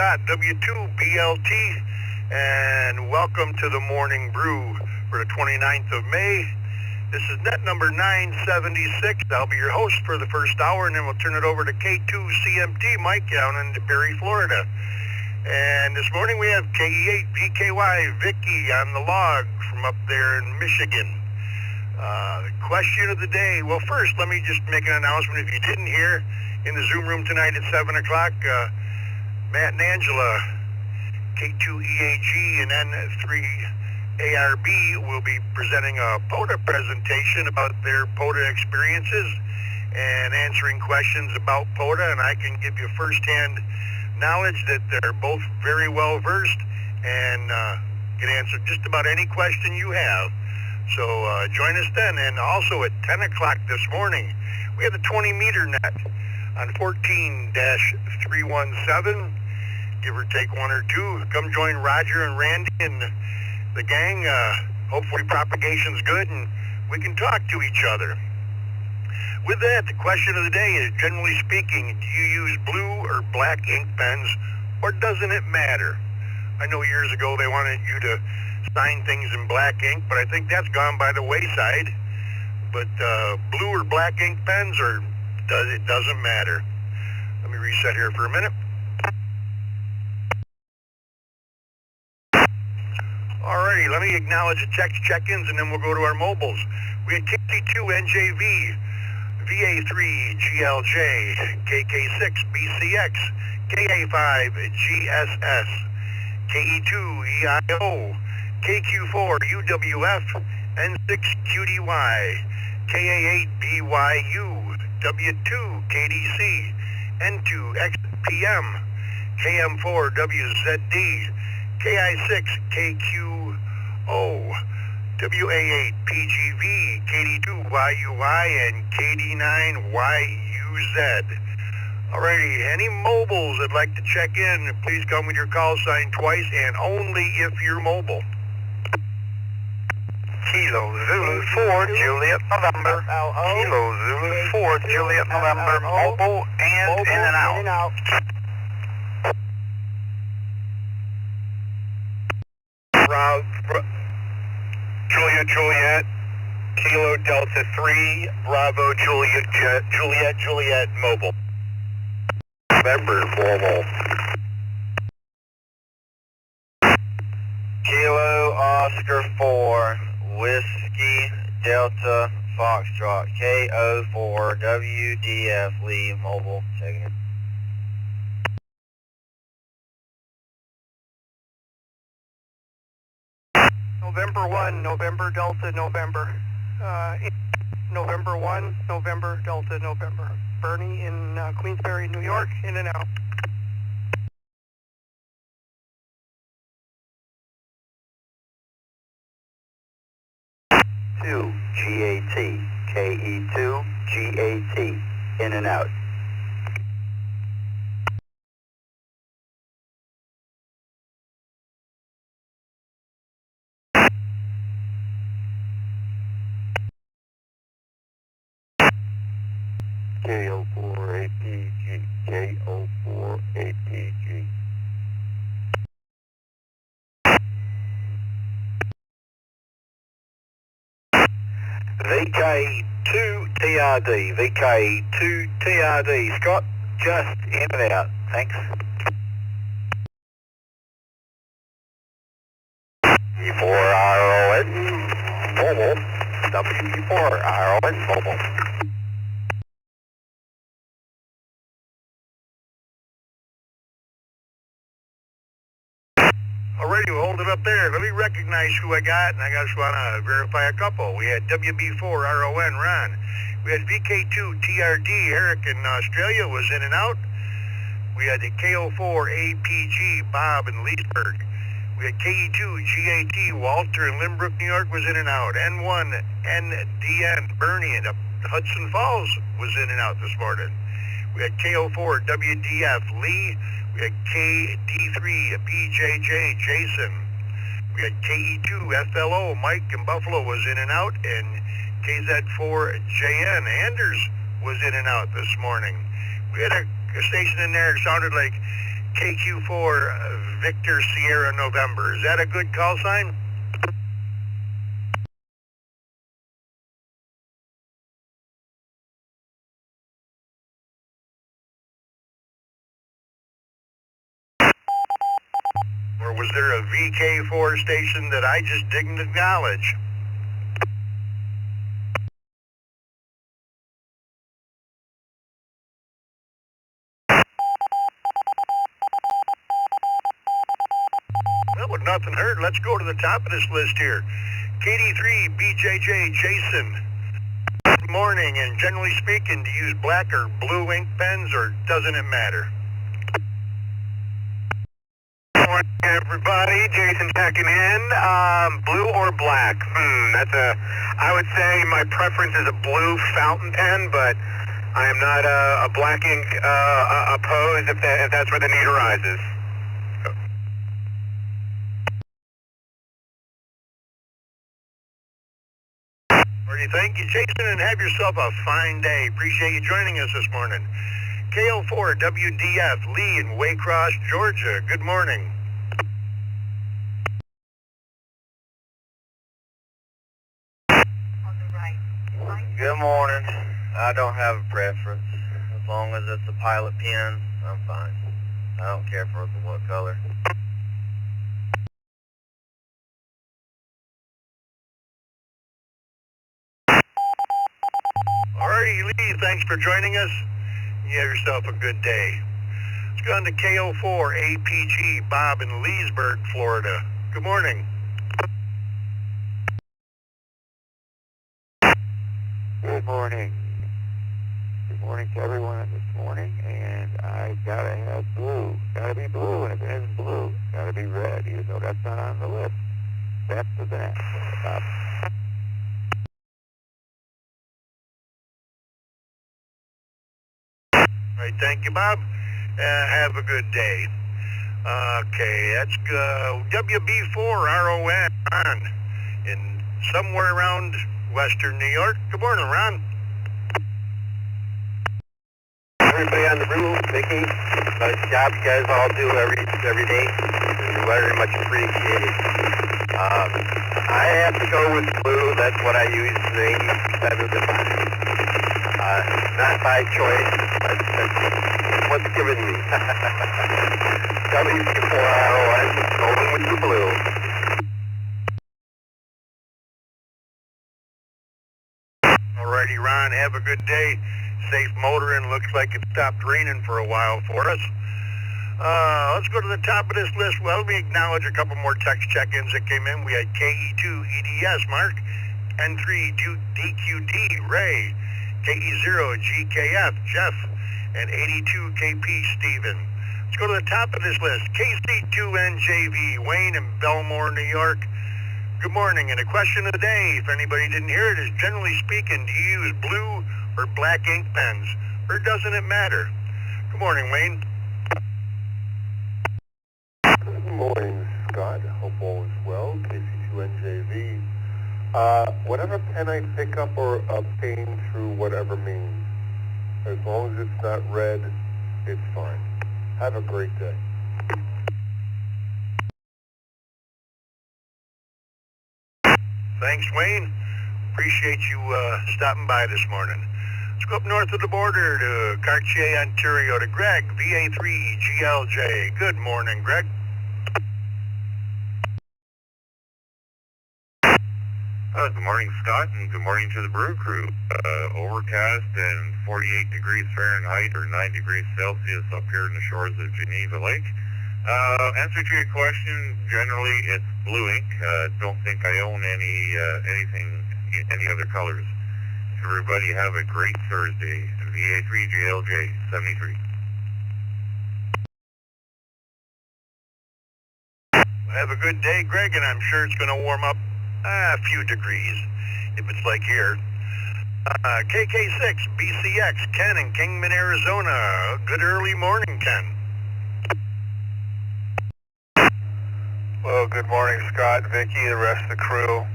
Scott, W2BLT, and welcome to the Morning Brew for the 29th of May. This is net number 976. I'll be your host for the first hour, and then we'll turn it over to K2CMT Mike down in Perry, Florida. And this morning we have KE8VKY Vicky on the log from up there in Michigan. Question of the day. Well, first, let me just make an announcement. If you didn't hear, in the Zoom room tonight at 7 o'clock, Matt and Angela, K2EAG and N3ARB will be presenting a POTA presentation about their POTA experiences and answering questions about POTA, and I can give you firsthand knowledge that they're both very well versed and can answer just about any question you have. So join us then. And also at 10 o'clock this morning, we have the 20-meter net on 14-317, give or take one or two. Come join Roger and Randy and the gang. Hopefully propagation's good and we can talk to each other. With that, the question of the day is, generally speaking, do you use blue or black ink pens, or doesn't it matter? I know years ago they wanted you to sign things in black ink, but I think that's gone by the wayside. But blue or black ink pens, or it doesn't matter. Let me reset here for a minute. Alrighty, let me acknowledge the text check-ins and then we'll go to our mobiles. We had KT2NJV, VA3GLJ, KK6BCX, KA5GSS, KE2EIO, KQ4UWF, N6QDY, KA8BYU, W2KDC, N2XPM, KM4WZD, KI6KQO, WA8PGV, KD2YUI, and KD9YUZ. Alrighty, any mobiles that'd like to check in, please come with your call sign twice and only if you're mobile. Kilo Zulu 4 Juliet November. Kilo Zulu 4 Juliet November, mobile and in and out. Juliet, Kilo Delta 3, Bravo Juliet, mobile. November, mobile. Kilo Oscar 4, Whiskey Delta Foxtrot, KO4 WDF Lee, mobile, checking. November 1, November Delta, November. November 1, November Delta, November. Bernie in Queensbury, New York, in and out. Two GAT, KE2 GAT, in and out. KO4APG, KO4APG. VK2TRD, VK2TRD. Scott, just in and out. Thanks. W4RON, mobile. W4RON, mobile. Alrighty, we'll hold it up there. Let me recognize who I got, and I just want to verify a couple. We had WB4RON, Ron. We had VK2TRD, Eric in Australia was in and out. We had the KO4APG, Bob in Leesburg. We had KE2GAT, Walter in Lynbrook, New York was in and out. N1NDN, Bernie in Hudson Falls was in and out this morning. We had KO4WDF, Lee. We had KD3BJJ, Jason. We had KE2FLO, Mike in Buffalo was in and out, and KZ4JN, Anders was in and out this morning. We had a station in there that sounded like KQ4 Victor Sierra November. Is that a good call sign? Or was there a VK4 station that I just didn't acknowledge? Well, with nothing heard, let's go to the top of this list here. KD3 BJJ Jason. Good morning, and generally speaking, do you use black or blue ink pens, or doesn't it matter? Good morning, everybody. Jason checking in. Blue or black? I would say my preference is a blue fountain pen, but I am not a black ink opposed if that's where the need arises. Alrighty, thank you, Jason, and have yourself a fine day. Appreciate you joining us this morning. KL4 WDF Lee in Waycross, Georgia. Good morning. Good morning. I don't have a preference. As long as it's a pilot pen, I'm fine. I don't care for what color. Alrighty, Lee, thanks for joining us. You have yourself a good day. Let's go on to KO4 APG Bob in Leesburg, Florida. Good morning. Good morning. Good morning to everyone this morning, and I gotta have blue. Gotta be blue, and if it isn't blue, gotta be red, even though that's not on the list. That's the that. All right, thank you, Bob. Have a good day. Okay, that's WB4 RON in somewhere around Western New York. Good morning, Ron. Everybody on the brew, Mickey, nice job you guys all do every day. You're very much appreciated. I have to go with blue. That's what I use 80% of the time. Not by choice, but that's what's given me. W4RON, going with the blue. Alrighty, Ron, have a good day. Safe motoring. Looks like it stopped raining for a while for us. Let's go to the top of this list. Well, let me acknowledge a couple more text check-ins that came in. We had KE2 EDS Mark, N3 DQD Ray, KE0 GKF Jeff, and 82 KP Steven. Let's go to the top of this list. KC2NJV Wayne in Belmore, New York. Good morning, and the question of the day, if anybody didn't hear it, is generally speaking, do you use blue or black ink pens, or doesn't it matter? Good morning, Wayne. Good morning, Scott. Hope all is well. KC2NJV. Whatever pen I pick up or obtain through whatever means, as long as it's not red, it's fine. Have a great day. Thanks, Wayne. Appreciate you stopping by this morning. Let's go up north of the border to Cartier, Ontario, to Greg, VA3 GLJ. Good morning, Greg. Good morning, Scott, and good morning to the brew crew. Overcast and 48 degrees Fahrenheit or 9 degrees Celsius up here in the shores of Geneva Lake. Answer to your question, generally it's blue ink. Don't think I own any other colors. Everybody have a great Thursday. VA3 JLJ 73. Have a good day, Greg, and I'm sure it's going to warm up a few degrees if it's like here. KK6 BCX Ken in Kingman, Arizona. Good early morning, Ken. Well, good morning, Scott, Vicky, the rest of the crew.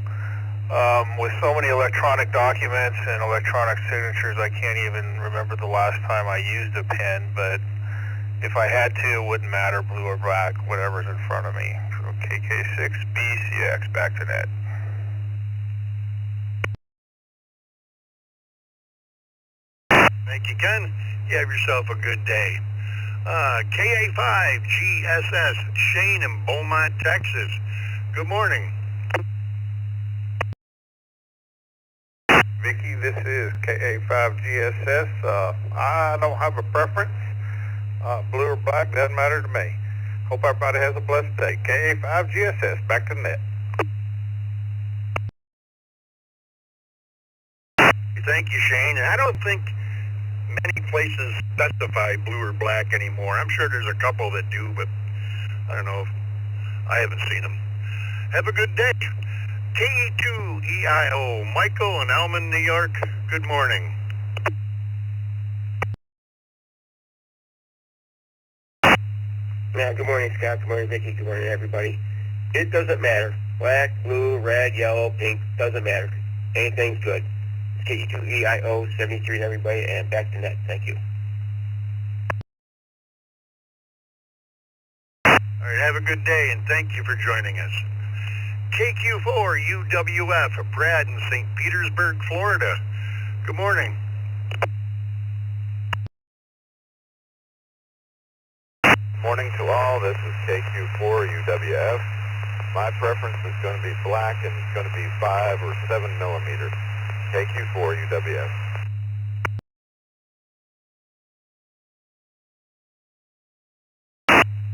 With so many electronic documents and electronic signatures, I can't even remember the last time I used a pen, but if I had to, it wouldn't matter, blue or black, whatever's in front of me. So KK6BCX, back to net. Thank you, Ken. You have yourself a good day. KA5GSS, Shane in Beaumont, Texas. Good morning. Vicky, this is KA5GSS. I don't have a preference. Blue or black, doesn't matter to me. Hope everybody has a blessed day. KA5GSS, back to net. Thank you, Shane. And I don't think many places specify blue or black anymore. I'm sure there's a couple that do, but I don't know. I haven't seen them. Have a good day. KE2EIO, Michael in Elman, New York. Good morning. Yeah, good morning, Scott. Good morning, Vicky. Good morning, everybody. It doesn't matter. Black, blue, red, yellow, pink, doesn't matter. Anything's good. It's KE2EIO 73 to everybody, and back to net. Thank you. All right, have a good day, and thank you for joining us. KQ4UWF, Brad in St. Petersburg, Florida. Good morning. Morning to all. This is KQ4UWF. My preference is going to be black, and it's going to be 5 or 7 millimeter. KQ4UWF.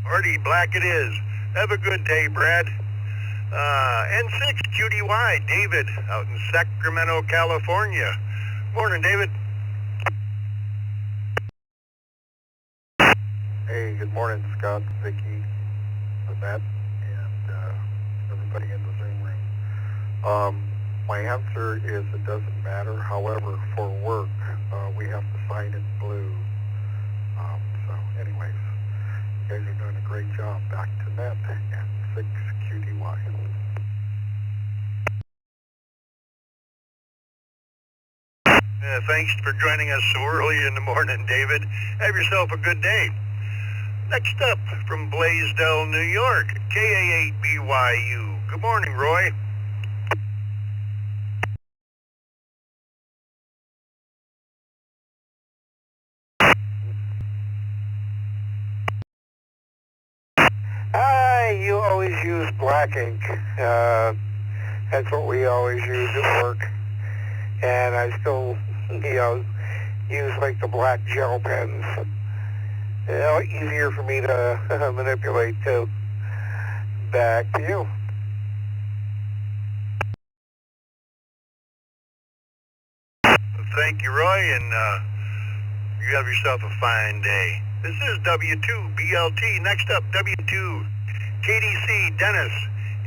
Alrighty, black it is. Have a good day, Brad. N6QDY, David, out in Sacramento, California. Morning, David. Hey, good morning, Scott, Vicky, Annette, and everybody in the Zoom room. My answer is it doesn't matter. However, for work, we have to sign in blue. So anyways, you guys are doing a great job. Back to net and 6QDY. Thanks for joining us so early in the morning, David. Have yourself a good day. Next up, from Blaisdell, New York, KA8BYU. Good morning, Roy. You always use black ink. That's what we always use at work. And I still, use like the black gel pens. Easier for me to manipulate too. Back to you. Thank you, Roy, and you have yourself a fine day. This is W2BLT. Next up, W2KDC, Dennis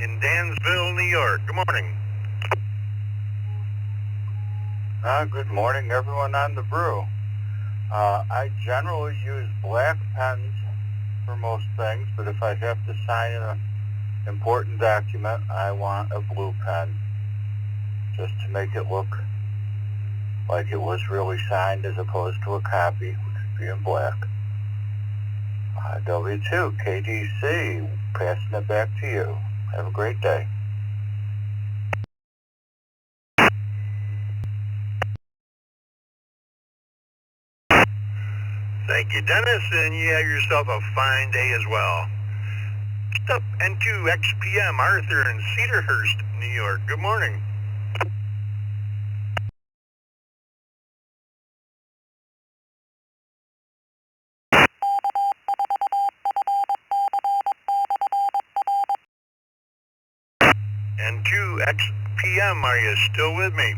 in Dansville, New York. Good morning. Good morning, everyone on the brew. I generally use black pens for most things, but if I have to sign an important document, I want a blue pen, just to make it look like it was really signed as opposed to a copy, which would be in black. W2, KDC, passing it back to you. Have a great day. Thank you, Dennis, and you have yourself a fine day as well. Next up, N2XPM, Arthur in Cedarhurst, New York. Good morning. N2XPM, are you still with me?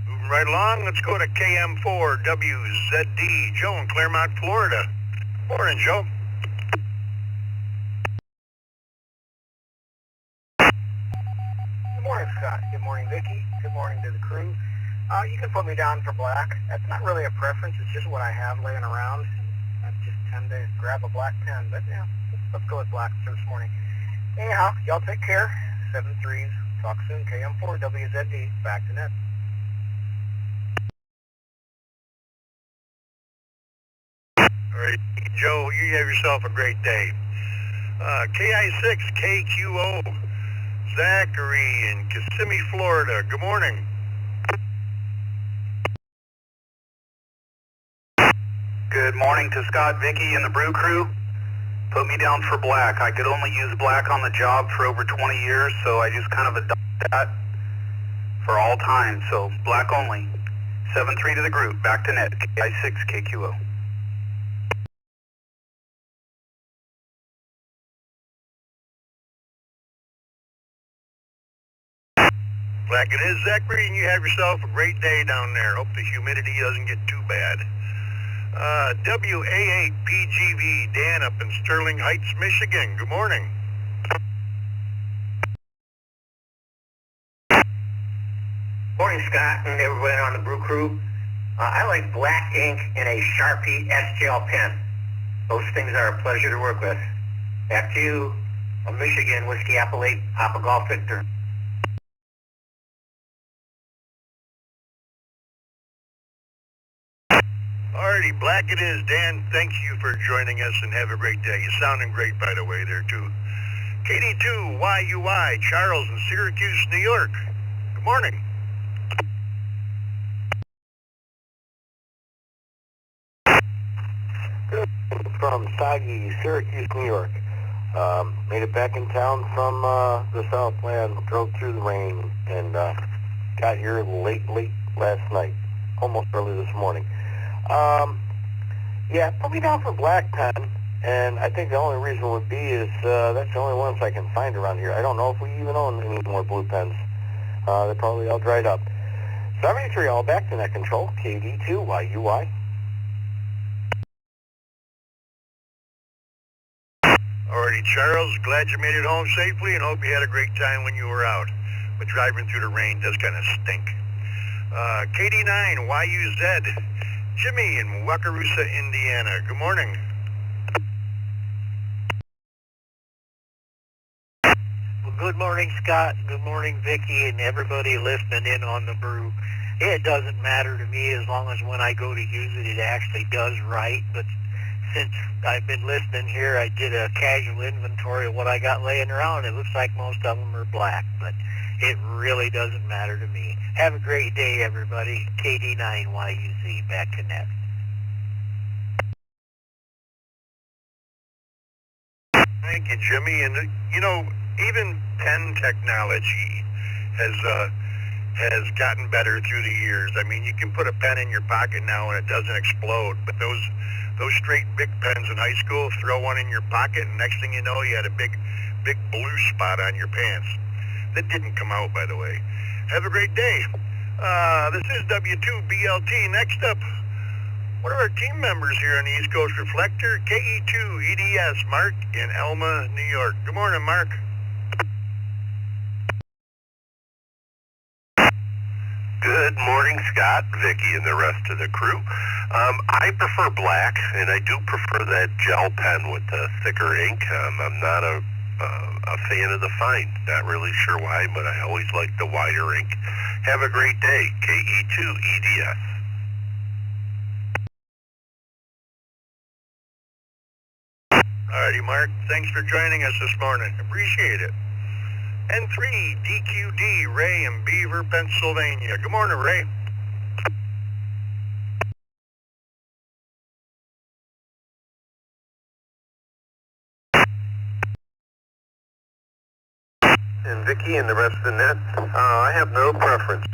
Moving right along, let's go to KM4WZD, Joe in Claremont, Florida. Morning, Joe. Good morning, Scott. Good morning, Vicky. Good morning to the crew. You can put me down for black. That's not really a preference. It's just what I have laying around. I just tend to grab a black pen. But yeah, let's go with black for this morning. Anyhow, y'all take care. 7-3s. Talk soon. KM4 WZD. Back to net. All right, Joe, you have yourself a great day. KI6 KQO, Zachary in Kissimmee, Florida. Good morning. Good morning to Scott, Vicky, and the brew crew. Put me down for black. I could only use black on the job for over 20 years, so I just kind of adopted that for all time. So black only. 7-3 to the group. Back to net. KI6 KQO. Black it is, Zachary, and you have yourself a great day down there. Hope the humidity doesn't get too bad. WA8PGV, Dan up in Sterling Heights, Michigan. Good morning. Morning, Scott, and everybody on the brew crew. I like black ink and a Sharpie S-Gel pen. Those things are a pleasure to work with. Back to you, Michigan, Whiskey Apple 8, Papa Golf Victor. Alrighty, black it is, Dan. Thank you for joining us and have a great day. You're sounding great, by the way, there, too. KD2YUI, Charles in Syracuse, New York. Good morning. Good. From Soggy, Syracuse, New York. Made it back in town from the Southland, drove through the rain, and got here late last night, almost early this morning. Yeah, put me down for black pen, and I think the only reason would be is that's the only ones I can find around here. I don't know if we even own any more blue pens. They're probably all dried up. 73, all back to net control, KD2YUI. Alrighty, Charles, glad you made it home safely and hope you had a great time when you were out. But driving through the rain does kind of stink. KD9YUZ, Jimmy in Wakarusa, Indiana. Good morning. Well, good morning, Scott. Good morning, Vicky, and everybody listening in on the brew. It doesn't matter to me as long as when I go to use it, it actually does right. But since I've been listening here, I did a casual inventory of what I got laying around. It looks like most of them are black, but it really doesn't matter to me. Have a great day, everybody. KD9YUZ, back to net. Thank you, Jimmy. And, you know, even pen technology has gotten better through the years. I mean, you can put a pen in your pocket now and it doesn't explode. But those straight big pens in high school, throw one in your pocket, and next thing you know, you had a big blue spot on your pants. That didn't come out, by the way. Have a great day. This is W2BLT. Next up, one of our team members here on the East Coast Reflector, KE2EDS, Mark in Elma, New York. Good morning, Mark. Good morning, Scott, Vicky, and the rest of the crew. I prefer black, and I do prefer that gel pen with the thicker ink. I'm not a fan of the fine. Not really sure why, but I always like the wider ink. Have a great day. KE2EDS. Alrighty, Mark. Thanks for joining us this morning. Appreciate it. N3DQD, Ray in Beaver, Pennsylvania. Good morning, Ray. And Vicky and the rest of the net, I have no preference.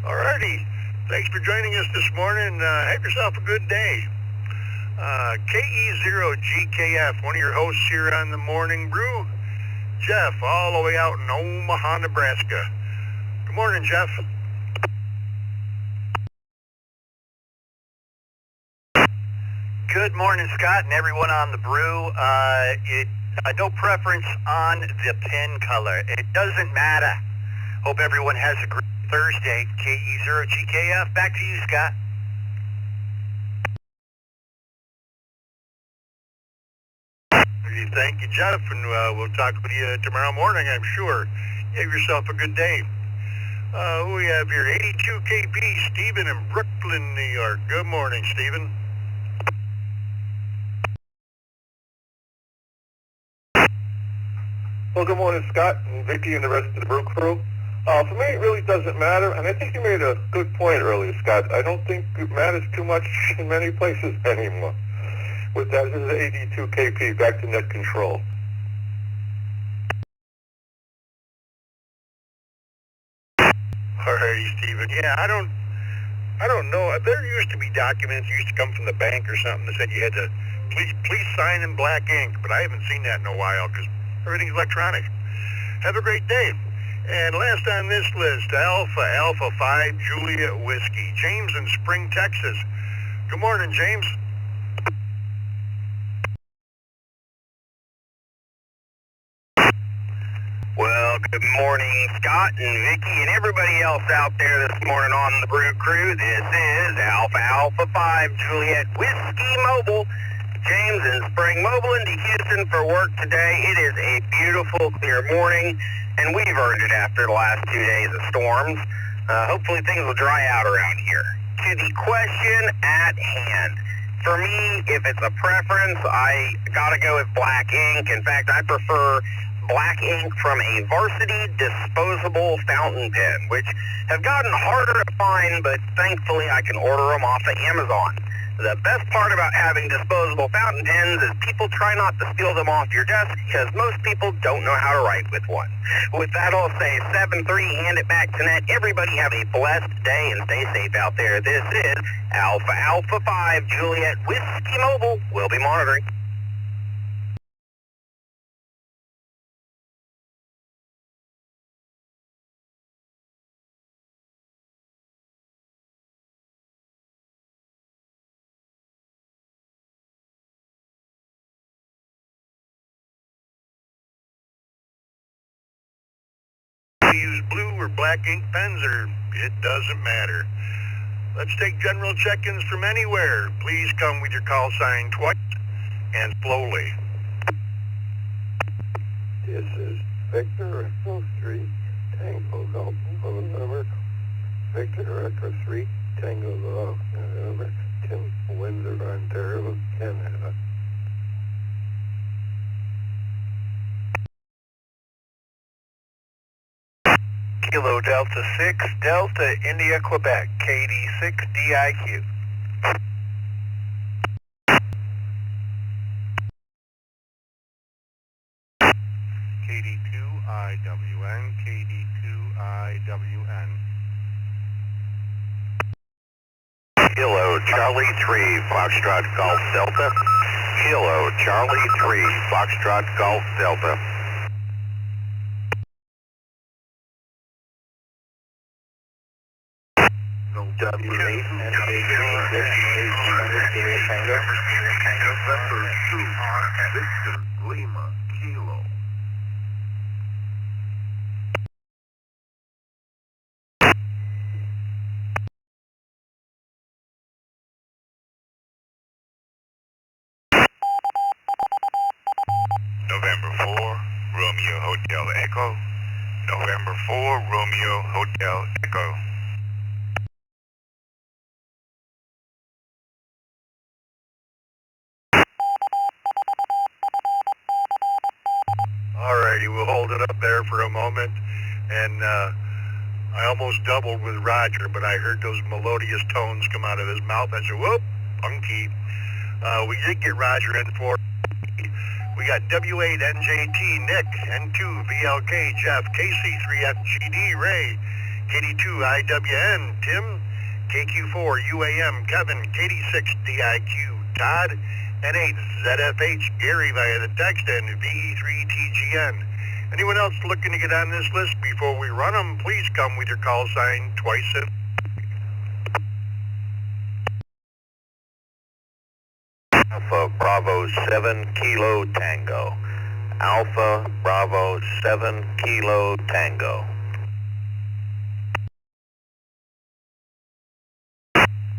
Alrighty. Thanks for joining us this morning. Have yourself a good day. KE0GKF, one of your hosts here on the Morning Brew. Jeff, all the way out in Omaha, Nebraska. Good morning, Jeff. Good morning, Scott, and everyone on the brew. No preference on the pen color. It doesn't matter. Hope everyone has a great Thursday. KE0GKF, back to you, Scott. righty. Thank you, Jeff, and we'll talk with you tomorrow morning, I'm sure. You have yourself a good day. Who we have here? 82 KB, Stephen in Brooklyn, New York. Good morning, Stephen. Well, good morning, Scott and Vicky and the rest of the brew crew. For me, it really doesn't matter, and I think you made a good point earlier, Scott. I don't think it matters too much in many places anymore. With that, this is 82 KP, back to net control. Alrighty, Stephen. Yeah, I don't know. There used to be documents used to come from the bank or something that said you had to please sign in black ink, but I haven't seen that in a while because everything's electronic. Have a great day. And last on this list, Alpha 5 Juliet Whiskey, James in Spring, Texas. Good morning, James. Well, good morning, Scott and Vicky and everybody else out there this morning on the Brew Crew. This is Alpha 5 Juliet Whiskey Mobile. James in Spring, mobile into Houston for work today. It is a beautiful, clear morning, and we've earned it after the last 2 days of storms. Hopefully things will dry out around here. To the question at hand. For me, if it's a preference, I gotta go with black ink. In fact, I prefer black ink from a Varsity disposable fountain pen, which have gotten harder to find, but thankfully I can order them off of Amazon. The best part about having disposable fountain pens is people try not to steal them off your desk because most people don't know how to write with one. With that, I'll say 7-3, hand it back to net. Everybody have a blessed day and stay safe out there. This is Alpha 5 Juliet Whiskey Mobile. We'll be monitoring. Use blue or black ink pens, or it doesn't matter. Let's take general check-ins from anywhere. Please come with your call sign twice and slowly. This is Victor Echo 3, Tango Golf November. Victor Echo 3, Tango Golf November. Tim, Windsor, Ontario, Canada. Kilo Delta 6, Delta India, Quebec, KD6 DIQ. KD2 IWN, KD2 IWN. Kilo Charlie 3, Foxtrot Golf Delta. Kilo Charlie 3, Foxtrot Golf Delta. W8 and November 2, Victor Lima, Kilo. November 4, Romeo Hotel Echo. November 4, Romeo Hotel Echo. Alrighty, we'll hold it up there for a moment. And I almost doubled with Roger, but I heard those melodious tones come out of his mouth. I said, whoop, punky. We did get Roger in for. We got W8 NJT, Nick, N2 VLK, Jeff, KC3FGD, Ray, KD2 IWN, Tim, KQ4 UAM, Kevin, KD6 DIQ, Todd, N8 ZFH, Gary via the text, and VE3 TGN. Anyone else looking to get on this list before we run them, please come with your call sign twice in. Alpha Bravo 7 Kilo Tango. Alpha Bravo 7 Kilo Tango.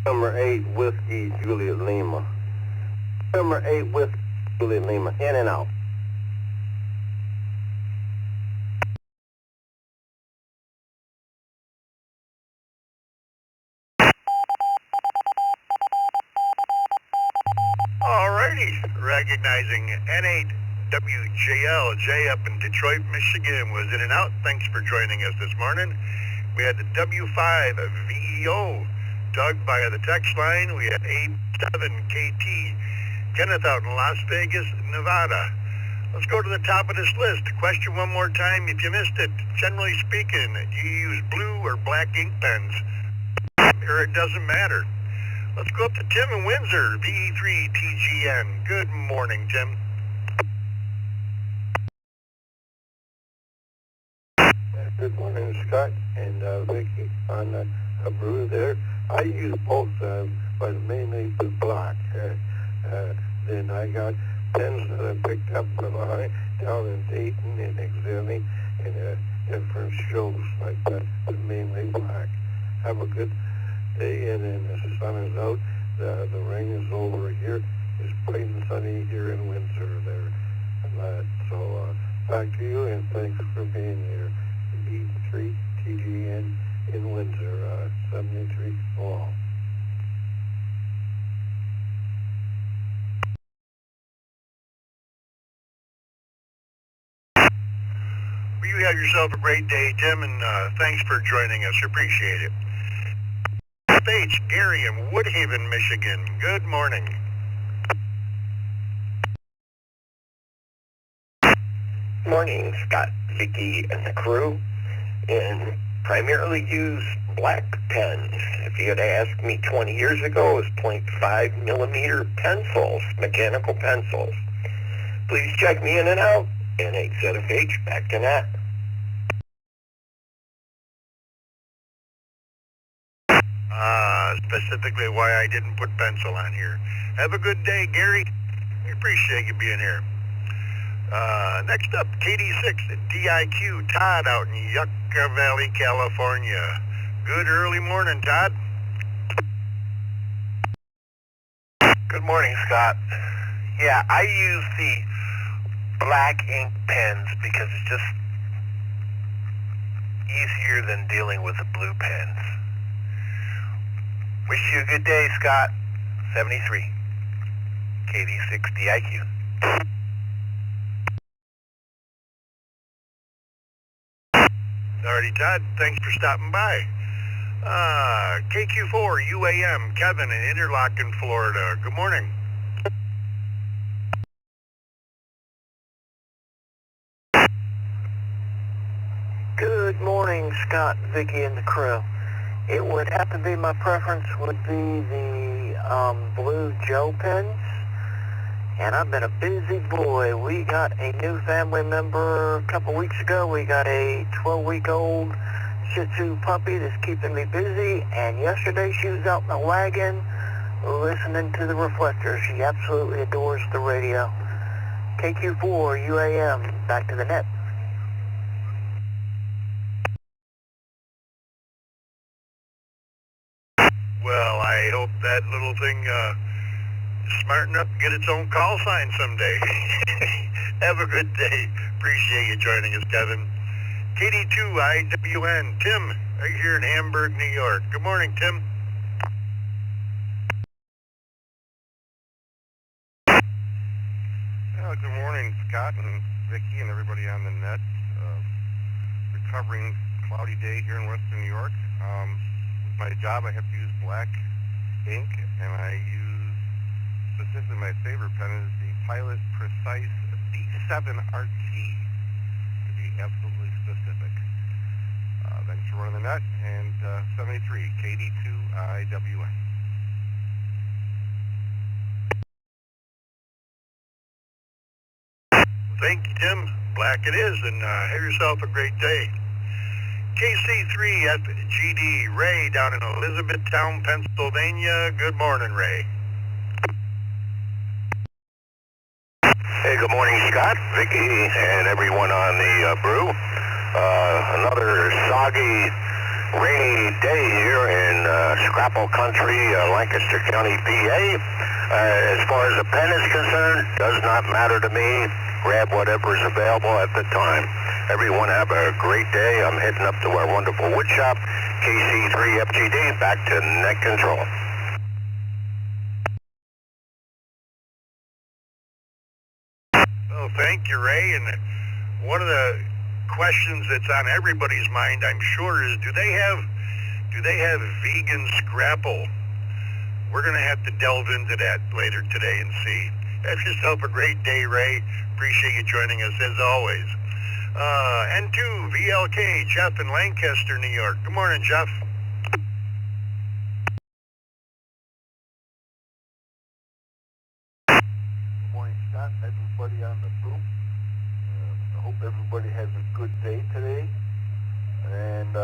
Number 8, Whiskey Juliet Lima. Number 8, Whiskey Juliet Lima. In and out. recognizing N8WJL, J up in Detroit, Michigan, was in and out. Thanks for joining us this morning. We had the W5VEO, Doug via the text line. We had A7KT, Kenneth out in Las Vegas, Nevada. Let's go to the top of this list. Question one more time if you missed it. Generally speaking, do you use blue or black ink pens? Or it doesn't matter. Let's go up to Tim in Windsor, VE3TGN. Good morning, Tim. Good morning, Scott and Vicky on a brew there. I use both, but mainly the black. Then I got pens that I picked up down in Dayton and Exhibit and different shows like that, but mainly black. Have a good day, and then the sun is out. The rain is over here. It's bright and sunny here in Windsor there. So back to you, and thanks for being here. B3 TGN in Windsor, 73 Fall. Well, you have yourself a great day, Tim, and thanks for joining us. Appreciate it. H. Gary in Woodhaven, Michigan. Good morning. Morning, Scott, Vicky, and the crew. And primarily use black pens. If you had asked me 20 years ago, it was 0.5 millimeter pencils, mechanical pencils. Please check me in and out. N8ZFH, back to net. Specifically why I didn't put pencil on here. Have a good day, Gary. We appreciate you being here. Next up, KD6 DIQ, Todd out in Yucca Valley, California. Good early morning, Todd. Good morning, Scott. Yeah, I use the black ink pens because it's just easier than dealing with the blue pens. Wish you a good day, Scott. 73, KD6 DIQ. Alrighty, Todd. Thanks for stopping by. KQ4 UAM, Kevin in Interlaken, Florida. Good morning. Good morning, Scott, Vicky, and the crew. It would have to be, my preference would be the blue gel pens. And I've been a busy boy. We got a new family member a couple weeks ago. We got a 12-week-old Shih Tzu puppy that's keeping me busy. And yesterday she was out in the wagon listening to the Reflector. She absolutely adores the radio. KQ4 UAM, back to the net. Well, I hope that little thing smart enough to get its own call sign someday. Have a good day. Appreciate you joining us, Kevin. KD2IWN, Tim, right here in Hamburg, New York. Good morning, Tim. Good morning, Scott and Vicky and everybody on the net. Recovering cloudy day here in Western New York. With my job, I have to use black ink, and I use, specifically my favorite pen is the Pilot Precise D7RT, to be absolutely specific. Thanks for running the net, and 73, KD2IWN. Thank you, Tim. Black it is, and have yourself a great day. KC3FGD, Ray down in Elizabethtown, Pennsylvania. Good morning, Ray. Hey, good morning, Scott, Vicky, and everyone on the brew. Another soggy, rainy day here in Scrapple Country, Lancaster County, PA. As far as the pen is concerned, does not matter to me. Grab whatever is available at the time. Everyone have a great day. I'm heading up to our wonderful wood shop. KC3FGD, back to net control. Oh, thank you, Ray. And one of the questions that's on everybody's mind, I'm sure, is do they have vegan scrapple? We're going to have to delve into that later today and see. Have yourself a great day, Ray. Appreciate you joining us as always. N2 VLK, Jeff in Lancaster, New York. Good morning, Jeff. Good morning, Scott, everybody on the group. I hope everybody has a good day today. And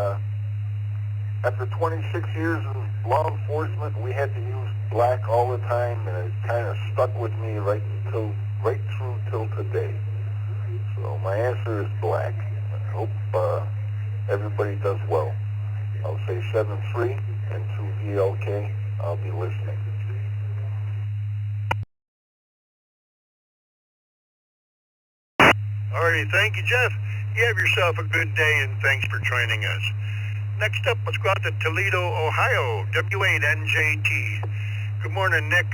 after 26 years of law enforcement, we had to use black all the time, and it kind of stuck with me right through till today. So my answer is black. I hope everybody does well. I'll say 7-3 and 2 VLK. I'll be listening. Alrighty, thank you, Jeff. You have yourself a good day, and thanks for joining us. Next up, let's go out to Toledo, Ohio, W8NJT. Good morning, Nick.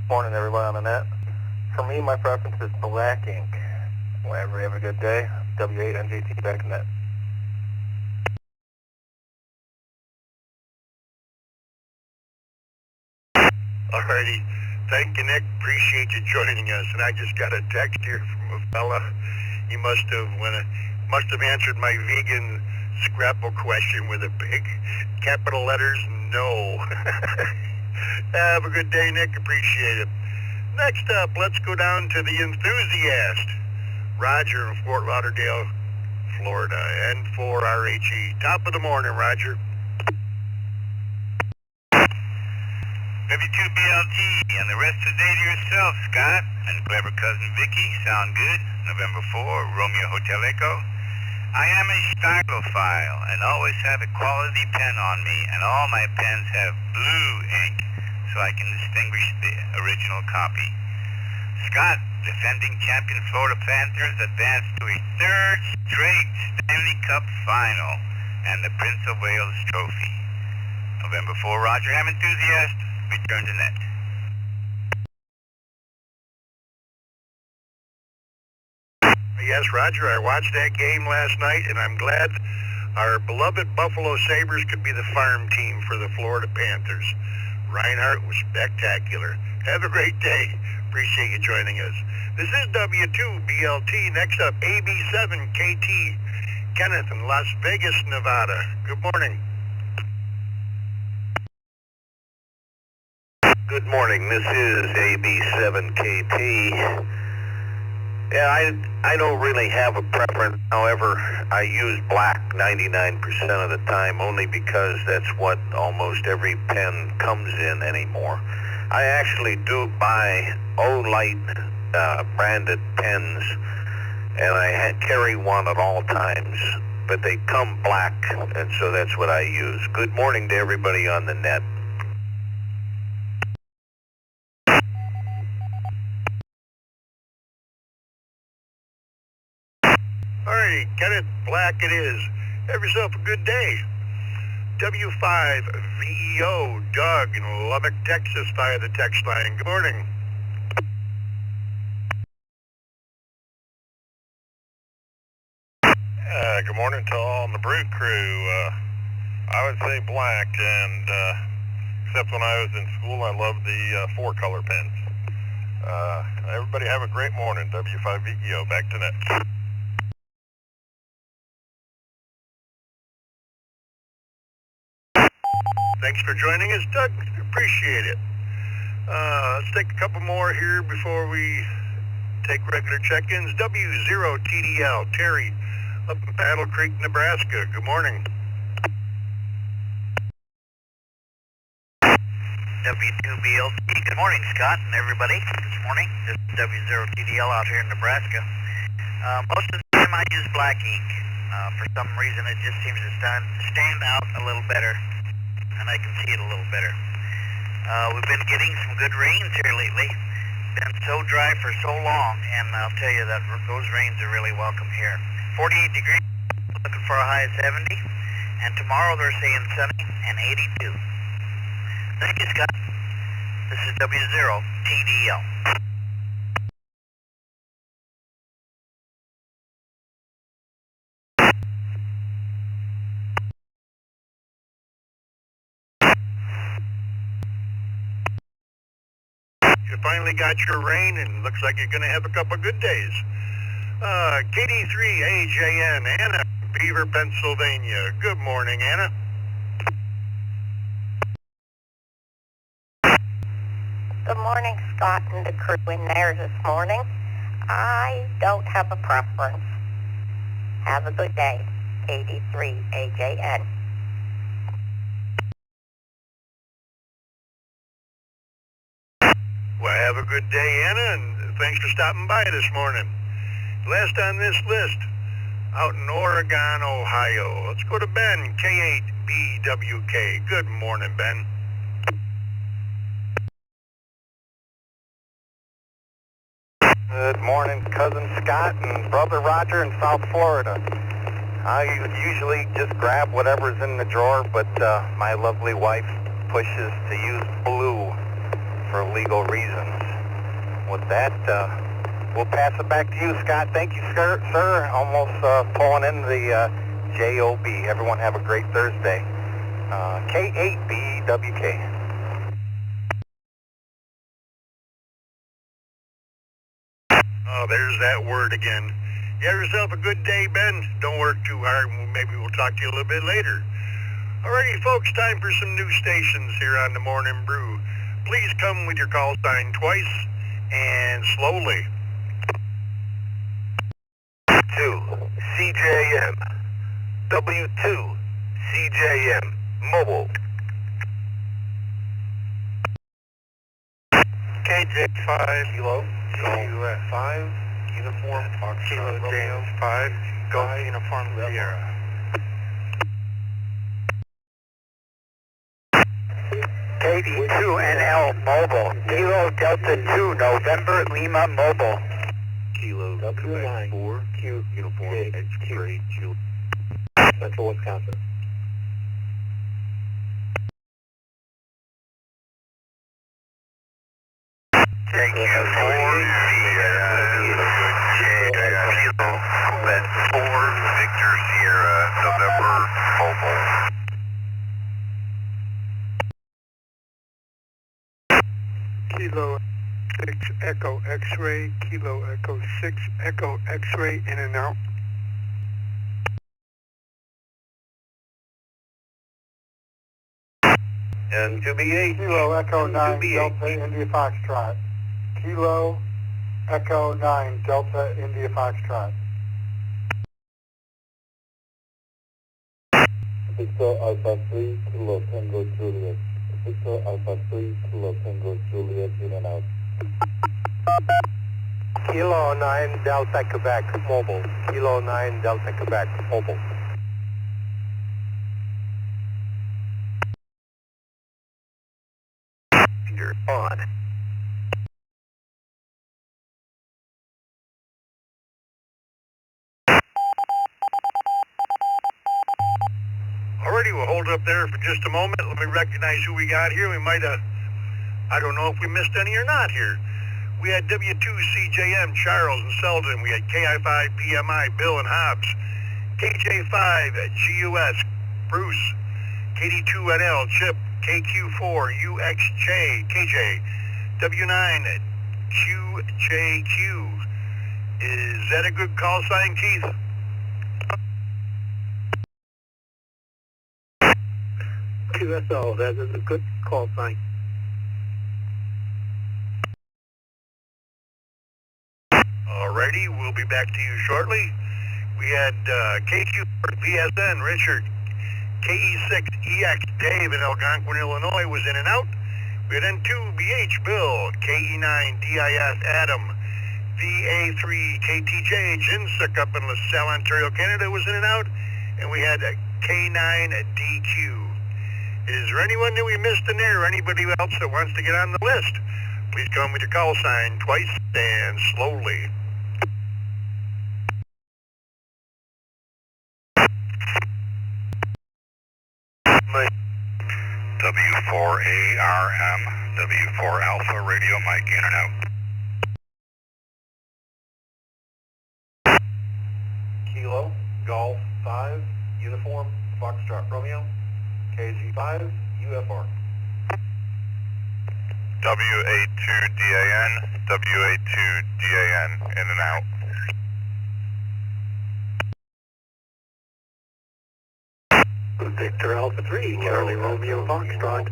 Morning, everyone on the net. For me, my preference is black ink. Whenever you have a good day, W8NJT back in net. Alrighty, thank you, Nick. Appreciate you joining us. And I just got a text here from a fella. He must have answered my vegan scrapple question with a big capital letters no. Have a good day, Nick. Appreciate it. Next up, let's go down to the enthusiast, Roger in Fort Lauderdale, Florida, N4RHE. Top of the morning, Roger. W2BLT, and the rest of the day to yourself, Scott, and clever cousin Vicky. Sound good? November 4, Romeo Hotel Echo. I am a stylophile and always have a quality pen on me, and all my pens have blue ink, so I can distinguish the original copy. Scott, defending champion Florida Panthers, advanced to a third straight Stanley Cup final and the Prince of Wales Trophy. November 4, Roger Ham enthusiast, return to net. Yes, Roger, I watched that game last night, and I'm glad our beloved Buffalo Sabres could be the farm team for the Florida Panthers. Reinhardt was spectacular. Have a great day. Appreciate you joining us. This is W2BLT. Next up, AB7KT. Kenneth in Las Vegas, Nevada. Good morning. Good morning. This is AB7KT. Yeah, I don't really have a preference. However, I use black 99% of the time only because that's what almost every pen comes in anymore. I actually do buy Olight branded pens, and I carry one at all times, but they come black, and so that's what I use. Good morning to everybody on the net. Alrighty, Kenneth, black it is. Have yourself a good day. W5VEO, Doug in Lubbock, Texas, via the text line. Good morning. Good morning to all on the brew crew. I would say black, and except when I was in school, I loved the four-color pens. Everybody have a great morning. W5VEO, back to net. Thanks for joining us, Doug. Appreciate it. Let's take a couple more here before we take regular check-ins. W0TDL, Terry, up in Battle Creek, Nebraska. Good morning. W2BLT. Good morning, Scott and everybody. This morning, this is W0TDL out here in Nebraska. Most of the time I use black ink. For some reason it just seems to stand out a little better, and I can see it a little better. We've been getting some good rains here lately. Been so dry for so long, and I'll tell you that those rains are really welcome here. 48 degrees, looking for a high of 70, and tomorrow they're saying sunny and 82. Thank you, Scott. This is W0TDL. You finally got your rain, and looks like you're going to have a couple good days. KD3AJN, Anna, Beaver, Pennsylvania. Good morning, Anna. Good morning, Scott and the crew in there this morning. I don't have a preference. Have a good day. KD3AJN. Well, have a good day, Anna, and thanks for stopping by this morning. Last on this list, out in Oregon, Ohio. Let's go to Ben, K8BWK. Good morning, Ben. Good morning, Cousin Scott and Brother Roger in South Florida. I usually just grab whatever's in the drawer, but my lovely wife pushes to use blue for legal reasons. With that, we'll pass it back to you, Scott. Thank you, sir. Almost pulling in the JOB. Everyone have a great Thursday. K8BWK. Oh, there's that word again. You have yourself a good day, Ben. Don't work too hard. Maybe we'll talk to you a little bit later. Alrighty, folks, time for some new stations here on the Morning Brew. Please come with your call sign twice and slowly. 2CJM. W2CJM. Mobile. KJ5 Kilo. US 5 Uniform Fox Kilo James 5 Go Uniform Sierra. KD2NL Mobile. Kilo Delta 2 November Lima Mobile. Kilo Quebec 4 Q Uniform X-Ray Julie. Central Wisconsin. Thank you for the Kilo Quebec 4 Victor Sierra November Mobile. Kilo 6 Echo X-Ray, Kilo Echo 6 Echo X-Ray, in and out. And 2BH. Kilo Echo 9 2BH. Delta India Foxtrot. Kilo Echo 9 Delta India Foxtrot. Victor Alpha 3 Kilo Tango Juliet. Victor Alpha 3 Kilo Tango Juliet, in and out. Kilo 9 Delta Quebec Mobile. Kilo 9 Delta Quebec Mobile. You're on. Alrighty, we'll hold up there for just a moment. Let me recognize who we got here. We might have, I don't know if we missed any or not here. We had W2CJM, Charles and Selden. We had KI5PMI, Bill and Hobbs. KJ5GUS, Bruce. KD2NL, Chip. KQ4UXJ, KJ. W9QJQ. Is that a good call sign, Keith? QSO, that is a good call sign. Alrighty, we'll be back to you shortly. We had KQ4PSN, Richard. KE6EX, Dave in Algonquin, Illinois, was in and out. We had N2BH, Bill. KE9DIS, Adam. VA3KTJ, Jinsuk up in LaSalle, Ontario, Canada, was in and out. And we had K9DQ. Is there anyone that we missed in there, or anybody else that wants to get on the list? Please come with your call sign twice and slowly. W4 W2ECR W4 Alpha radio mic in and out. Kilo, Golf 5, Uniform, Foxtrot Romeo, KG5, UFR. WA2DAN, WA2DAN in and out. Victor Alpha 3, Charlie Romeo Foxtrot.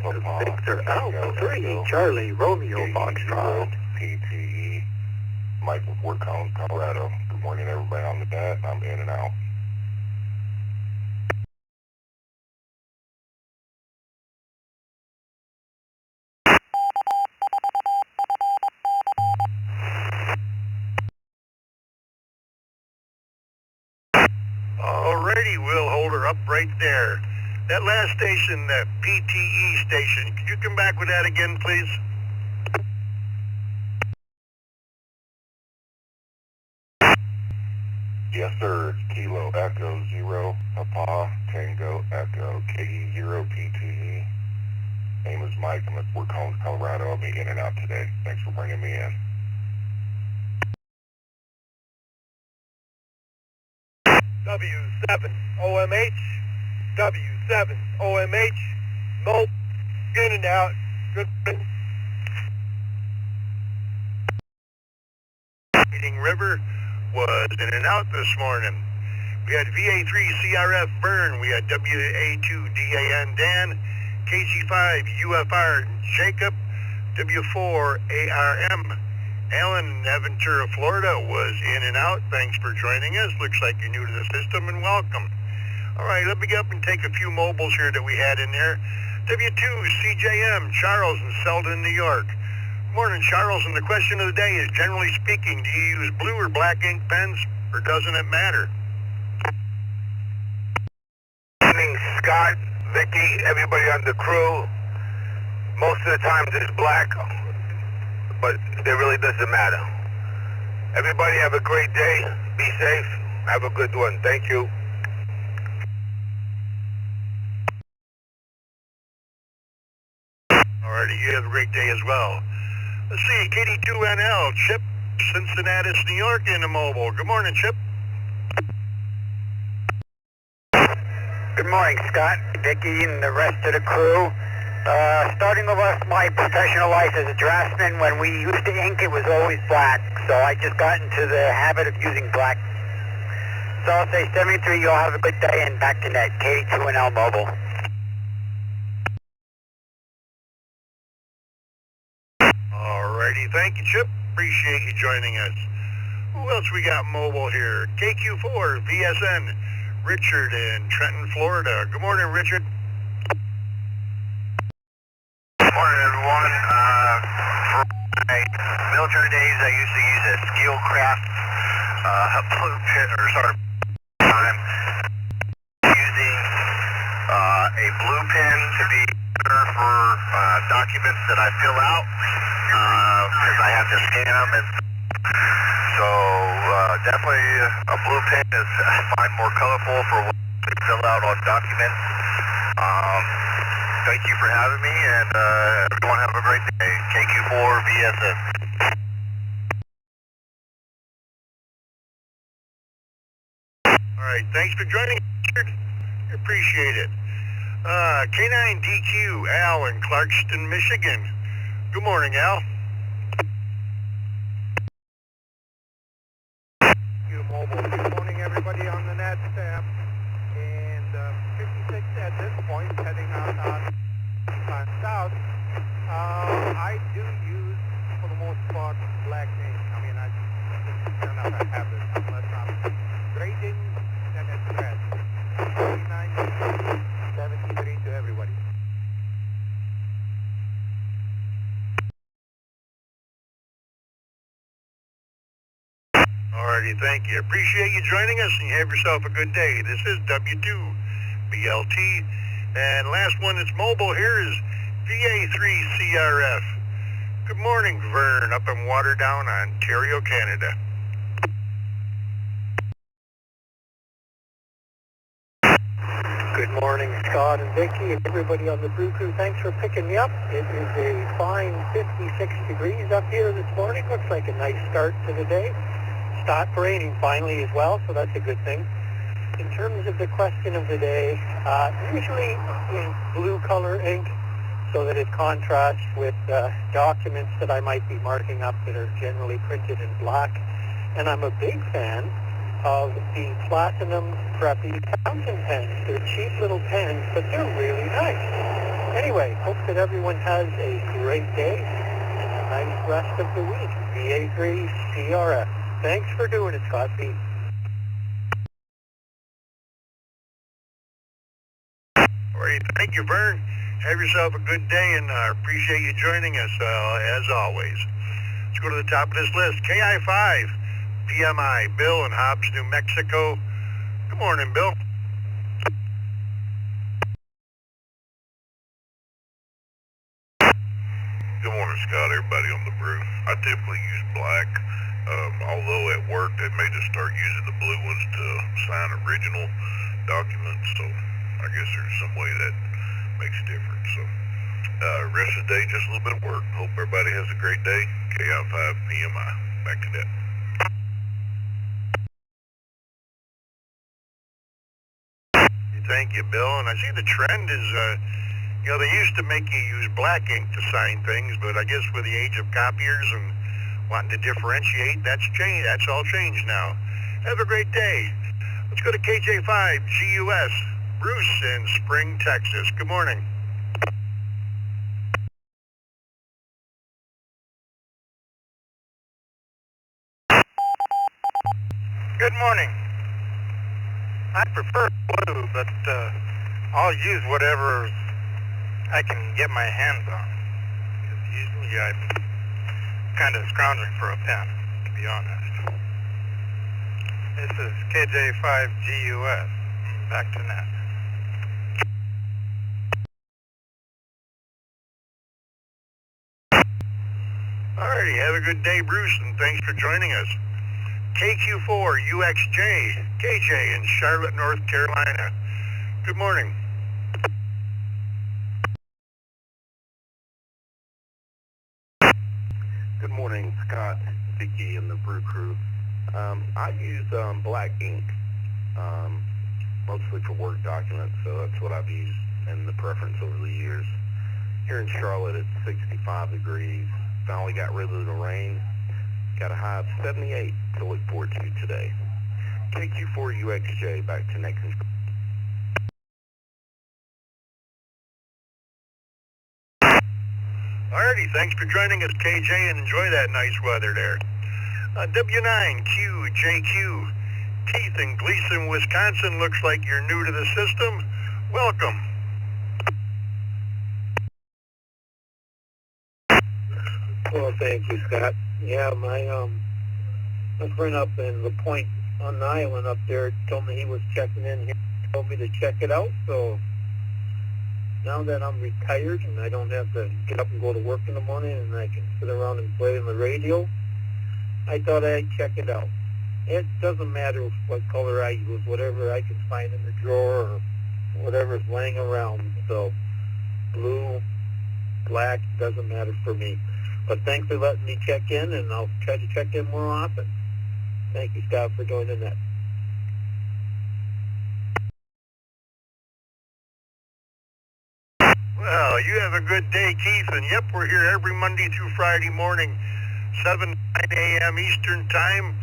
Victor Alpha 3, Charlie Romeo Foxtrot. PTE, Mike with Work House, Colorado. Good morning, everybody on the net. I'm in and out. Alrighty, we'll hold her up right there. That last station, that PTE station, could you come back with that again, please? Yes, sir. It's Kilo Echo 0, Papa Tango Echo KE0 PTE. Name is Mike. I'm at Work Homes, Colorado. I'll be in and out today. Thanks for bringing me in. W7OMH, W7OMH, Mope, in and out, good. Meeting River was in and out this morning. We had VA3CRF Vern, we had WA2DAN Dan, KG5 UFR Jacob, W4ARM Alan in Aventura, Florida was in and out. Thanks for joining us. Looks like you're new to the system, and welcome. All right, let me get up and take a few mobiles here that we had in there. W2CJM, Charles in Selden, New York. Morning, Charles, and the question of the day is, generally speaking, do you use blue or black ink pens, or doesn't it matter? Morning, Scott, Vicky, everybody on the crew. Most of the time it's black, but it really doesn't matter. Everybody have a great day. Be safe. Have a good one. Thank you. Alrighty, you have a great day as well. Let's see, KD2NL, Chip, Cincinnati, New York, in the mobile. Good morning, Chip. Good morning, Scott, Vicky, and the rest of the crew. Starting off my professional life as a draftsman, when we used to ink, it was always black. So I just got into the habit of using black. So I'll say 73, y'all have a good day, and back to net, KD2NL mobile. Alrighty, thank you, Chip. Appreciate you joining us. Who else we got mobile here? KQ4, VSN, Richard in Trenton, Florida. Good morning, Richard. Good morning, everyone. For my military days, I used to use a Steelcraft blue pen, or sorry, time using a blue pen to be better for documents that I fill out, because I have to scan them, and so definitely a blue pen is, I find, more colorful for what to fill out on documents. Thank you for having me, and everyone have a great day. KQ4 VSN. All right, thanks for joining us, Richard. Appreciate it. K9DQ, Al in Clarkston, Michigan. Good morning, Al. Good morning, everybody on the net staff. And 56 at this point, heading out on south. I do use, for the most part, black ink. I mean, I just turn out I have this unless I'm grading, then it's red. 49, 73 to everybody. Alrighty, thank you. Appreciate you joining us, and you have yourself a good day. This is W2BLT, and last one that's mobile here is VA3CRF. Good morning, Vern, up in Waterdown, Ontario, Canada. Good morning, Scott and Vicki and everybody on the Brew Crew. Thanks for picking me up. It is a fine 56 degrees up here this morning. Looks like a nice start to the day. Stopped raining finally as well, so that's a good thing. In terms of the question of the day, usually in blue color ink so that it contrasts with documents that I might be marking up that are generally printed in black. And I'm a big fan of the Platinum Preppy fountain pens. They're cheap little pens, but they're really nice. Anyway, hope that everyone has a great day and a nice rest of the week. W2ECR. Thanks for doing it, Scott B. All right, thank you, Vern. Have yourself a good day, and appreciate you joining us, as always. Let's go to the top of this list. KI5, PMI, Bill in Hobbs, New Mexico. Good morning, Bill. Good morning, Scott, everybody on the brew. I typically use black, although at work they made us start using the blue ones to sign original documents, so I guess there's some way that makes a difference. So, rest of the day, just a little bit of work. Hope everybody has a great day. KI5 PMI. Back to that. Thank you, Bill. And I see the trend is, they used to make you use black ink to sign things, but I guess with the age of copiers and wanting to differentiate, that's changed. That's all changed now. Have a great day. Let's go to KJ5 GUS, Bruce in Spring, Texas. Good morning. Good morning. I prefer blue, but I'll use whatever I can get my hands on. Because usually I'm kind of scrounging for a pen, to be honest. This is KJ5GUS. Back to net. Alrighty, have a good day, Bruce, and thanks for joining us. KQ4UXJ, KJ in Charlotte, North Carolina. Good morning. Good morning, Scott, Vicki, and the Brew Crew. I use black ink, mostly for work documents, so that's what I've used and the preference over the years. Here in Charlotte, it's 65 degrees. Finally got rid of the rain. Got a high of 78 to look forward to today. KQ4UXJ, back to next. Alrighty, thanks for joining us, KJ, and enjoy that nice weather there. W9QJQ, Keith in Gleason, Wisconsin. Looks like you're new to the system. Welcome. Well, thank you, Scott. Yeah, my friend up in the point on the island up there told me he was checking in here, told me to check it out, so now that I'm retired and I don't have to get up and go to work in the morning and I can sit around and play on the radio, I thought I'd check it out. It doesn't matter what color I use, whatever I can find in the drawer or whatever's laying around. So blue, black, doesn't matter for me. But thanks for letting me check in, and I'll try to check in more often. Thank you, Scott, for joining that. Well, you have a good day, Keith, and yep, we're here every Monday through Friday morning, 7 to 9 a.m. Eastern Time,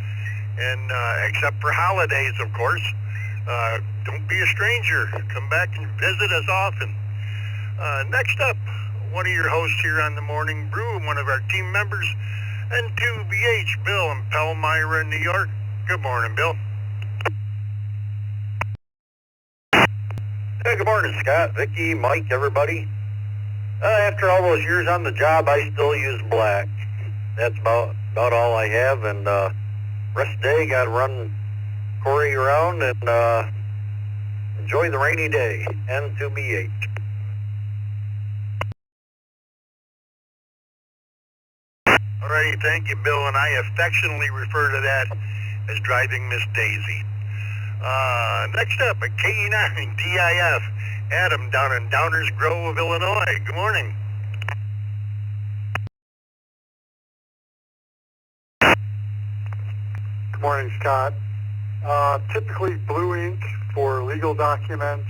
and except for holidays, of course. Don't be a stranger. Come back and visit us often. Next up, one of your hosts here on the Morning Brew, one of our team members, N2BH, Bill in Palmyra, New York. Good morning, Bill. Hey, good morning, Scott, Vicki, Mike, everybody. After all those years on the job, I still use black. That's about all I have, and rest of the day, got to run Corey around and enjoy the rainy day. N2BH. Alrighty, thank you, Bill, and I affectionately refer to that as driving Miss Daisy. Next up, at KE9 DIF, Adam down in Downers Grove, Illinois. Good morning. Good morning, Scott. Typically blue ink for legal documents,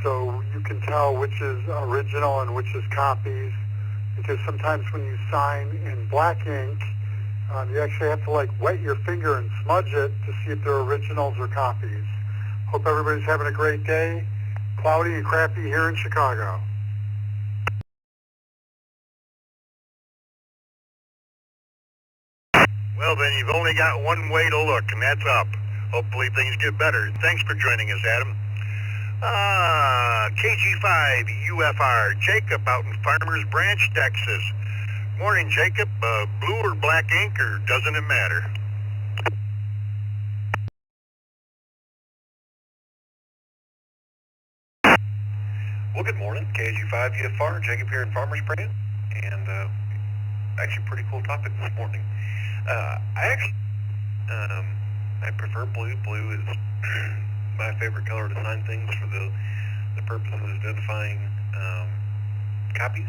so you can tell which is original and which is copies, because sometimes when you sign in black ink, you actually have to like wet your finger and smudge it to see if they're originals or copies. Hope everybody's having a great day. Cloudy and crappy here in Chicago. Well, then you've only got one way to look, and that's up. Hopefully things get better. Thanks for joining us, Adam. KG5 UFR, Jacob out in Farmers Branch, Texas. Morning, Jacob. Blue or black ink, or doesn't it matter? Well, good morning, KG5 UFR, Jacob here in Farmers Branch, and actually pretty cool topic this morning. I prefer blue. Blue is my favorite color to sign things for the purpose of identifying copies.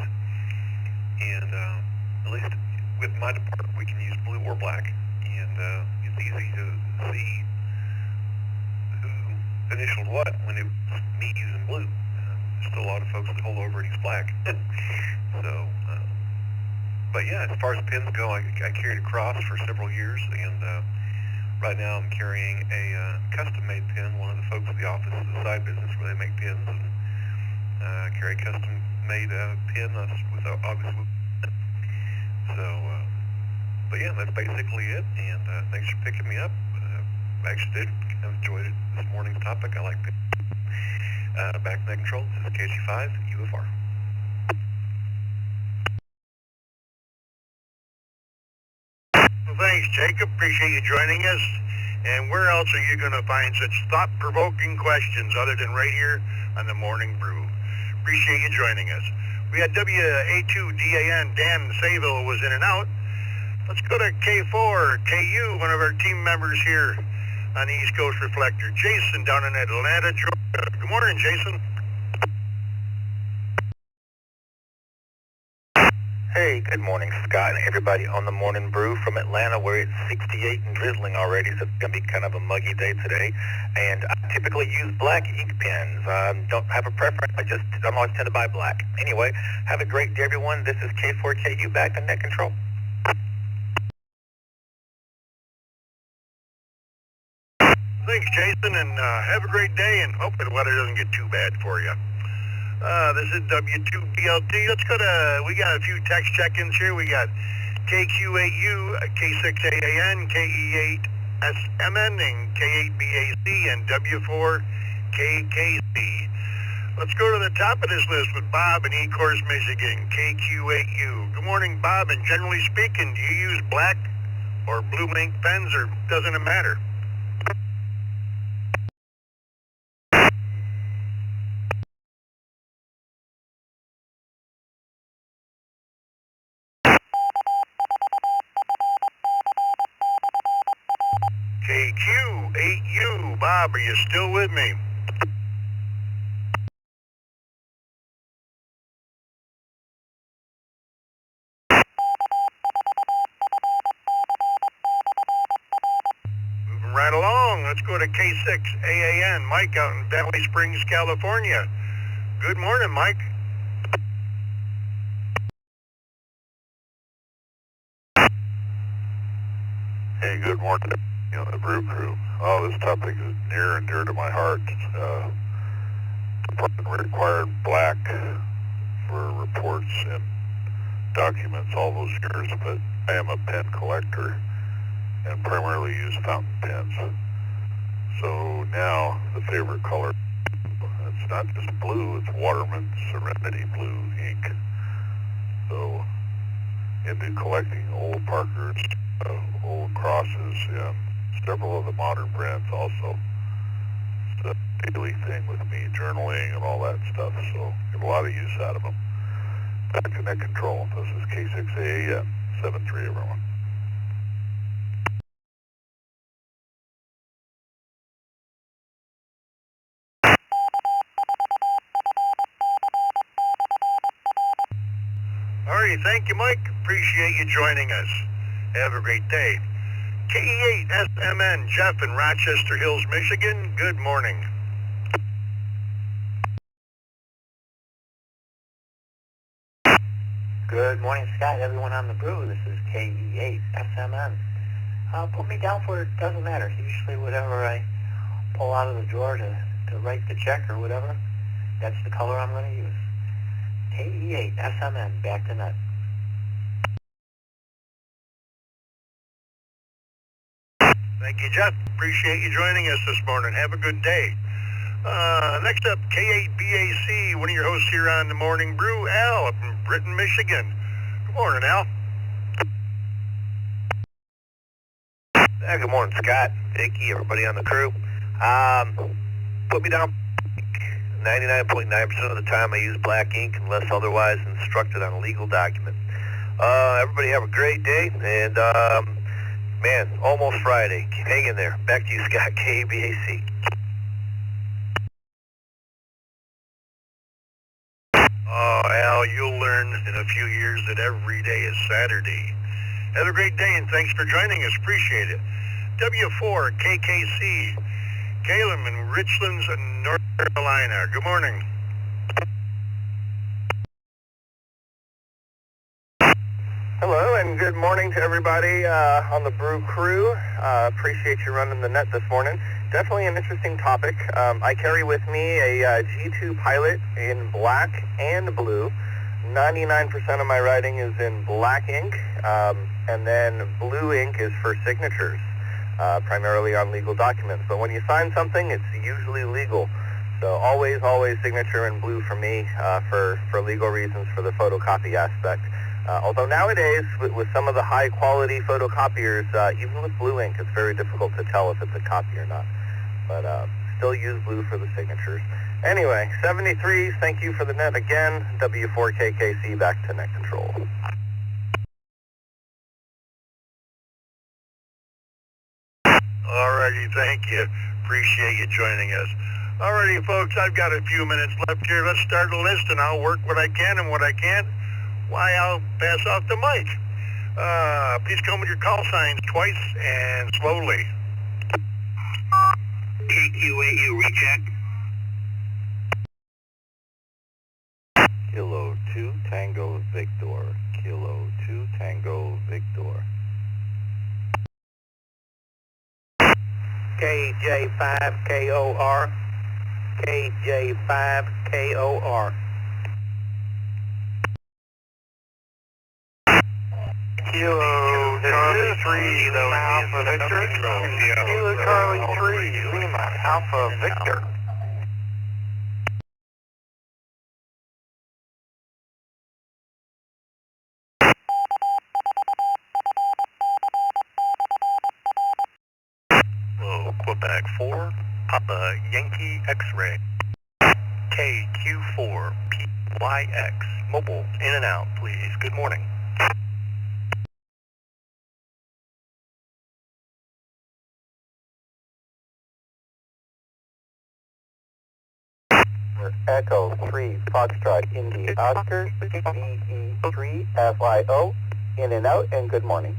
And at least with my department, we can use blue or black, and it's easy to see who initialed what when it was me using blue. There's still a lot of folks that hold over and use black. So, but yeah, as far as pins go, I carried a cross for several years, and right now I'm carrying a custom-made pin. One of the folks at the office is a side business where they make pins, and I carry a custom-made pin with obviously. So, but yeah, that's basically it, and thanks for picking me up. I actually did enjoy this morning's topic. I like pins. Back to the control. This is KG5 UFR. Well, thanks, Jacob. Appreciate you joining us. And where else are you going to find such thought-provoking questions other than right here on the Morning Brew? Appreciate you joining us. We had WA2DAN, Dan Sayville was in and out. Let's go to K4, KU, one of our team members here on the East Coast Reflector. Jason down in Atlanta, Georgia. Good morning, Jason. Hey, good morning, Scott, and everybody on the Morning Brew from Atlanta, where it's 68 and drizzling already, so it's going to be kind of a muggy day today. And I typically use black ink pens. Don't have a preference. I'm always tend to buy black. Anyway, have a great day, everyone. This is K4KU back to Net Control. Thanks, Jason, and have a great day, and hope the weather doesn't get too bad for you. This is W2BLT. We got a few text check-ins here. We got KQ8U, K6AAN, KE8SMN, and K8BAC, and W4KKC. Let's go to the top of this list with Bob in Ecorse, Michigan, KQ8U. Good morning, Bob, and generally speaking, do you use black or blue ink pens, or doesn't it matter? KQ8U, Bob, are you still with me? Moving right along, let's go to K6AAN, Mike out in Valley Springs, California. Good morning, Mike. Hey, good morning, the Brew Crew. Oh, this topic is near and dear to my heart. Department required black for reports and documents all those years, but I am a pen collector and primarily use fountain pens. So now the favorite color, it's not just blue, it's Waterman Serenity Blue ink. So into collecting old Parkers, old crosses, and several of the modern brands also. It's a daily thing with me, journaling and all that stuff, so get a lot of use out of them. Back to Net Control. This is K6AAN, 7-3 everyone. righty. Thank you, Mike. Appreciate you joining us. Have a great day. KE8SMN, Jeff in Rochester Hills, Michigan. Good morning. Good morning, Scott. Everyone on the brew. This is KE8SMN. Put me down for it. Doesn't matter. Usually whatever I pull out of the drawer to write the check or whatever, that's the color I'm going to use. KE8SMN, back to net. Thank you, Jeff. Appreciate you joining us this morning. Have a good day. Next up, K8BAC, one of your hosts here on the Morning Brew, Al, up in Britain, Michigan. Good morning, Al. Good morning, Scott, Vicky, everybody on the crew. Put me down. 99.9% of the time I use black ink unless otherwise instructed on a legal document. Everybody have a great day, and man, almost Friday. Hang in there. Back to you, Scott, KBAC. Oh, Al, you'll learn in a few years that every day is Saturday. Have a great day, and thanks for joining us. Appreciate it. W4KKC, Caleb in Richlands, North Carolina. Good morning. Hello, and good morning to everybody on the Brew crew. Appreciate you running the net this morning. Definitely an interesting topic. I carry with me a G2 Pilot in black and blue. 99% of my writing is in black ink, and then blue ink is for signatures, primarily on legal documents. But when you sign something, it's usually legal. So always signature in blue for me for legal reasons, for the photocopy aspect. Although nowadays, with some of the high-quality photocopiers, even with blue ink, it's very difficult to tell if it's a copy or not. But still use blue for the signatures. Anyway, 73s, thank you for the net again. W4KKC, back to net control. Alrighty, thank you. Appreciate you joining us. Alrighty, folks, I've got a few minutes left here. Let's start a list, and I'll work what I can, and what I can't, why, I'll pass off the mic. Please come with your call signs twice and slowly. KQ8U, recheck. Kilo 2 Tango Victor. Kilo 2 Tango Victor. KJ5KOR. KJ5KOR. Kilo Charlie 3, Lima Alpha Victor. Kilo Charlie 3, Lima Alpha Victor. Hello, Quebec 4, Papa Yankee X-Ray. KQ4 PYX, mobile, in and out, please. Good morning. Echo 3, Foxtrot, India, Oscar, VE3, FIO, in and out, and good morning.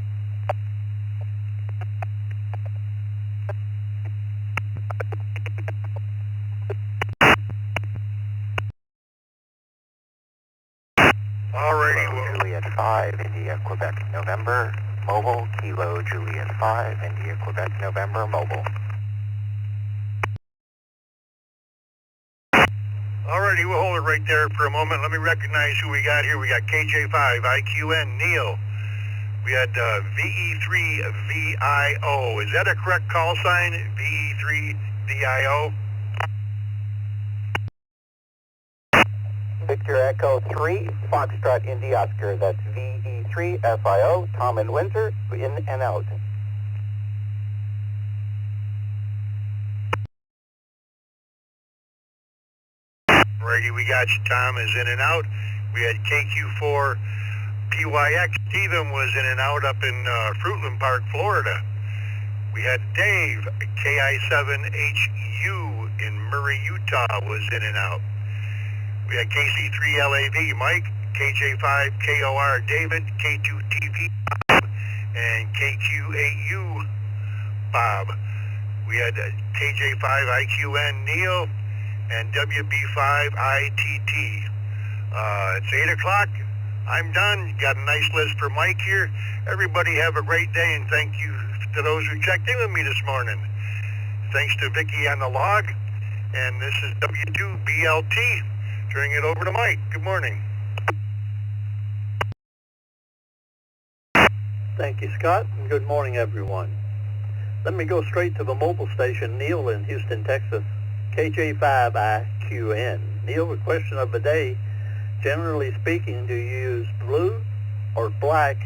Alrighty, Juliet 5, India, Quebec, November, mobile. Kilo Juliet 5, India, Quebec, November, mobile. Alrighty, we'll hold it right there for a moment. Let me recognize who we got here. We got KJ5, IQN, Neil. We had VE3VIO. Is that a correct call sign, VE3VIO? Victor Echo 3, Foxtrot, Indy, Oscar, that's VE3, FIO, Tom and Windsor, in and out. Alrighty, we got you. Tom is in and out. We had KQ4 PYX. Stephen was in and out up in Fruitland Park, Florida. We had Dave, KI7HU in Murray, Utah, was in and out. We had KC3LAV. Mike, KJ5KOR David, K2TV and KQ8U Bob. We had KJ5IQN Neil and WB5ITT. It's 8 o'clock. I'm done. Got a nice list for Mike here. Everybody have a great day, and thank you to those who checked in with me this morning. Thanks to Vicky on the log, and this is W2BLT. Turning it over to Mike. Good morning. Thank you, Scott, and good morning, everyone. Let me go straight to the mobile station, Neil in Houston, Texas, KJ5IQN. Neil, the question of the day, generally speaking, do you use blue or black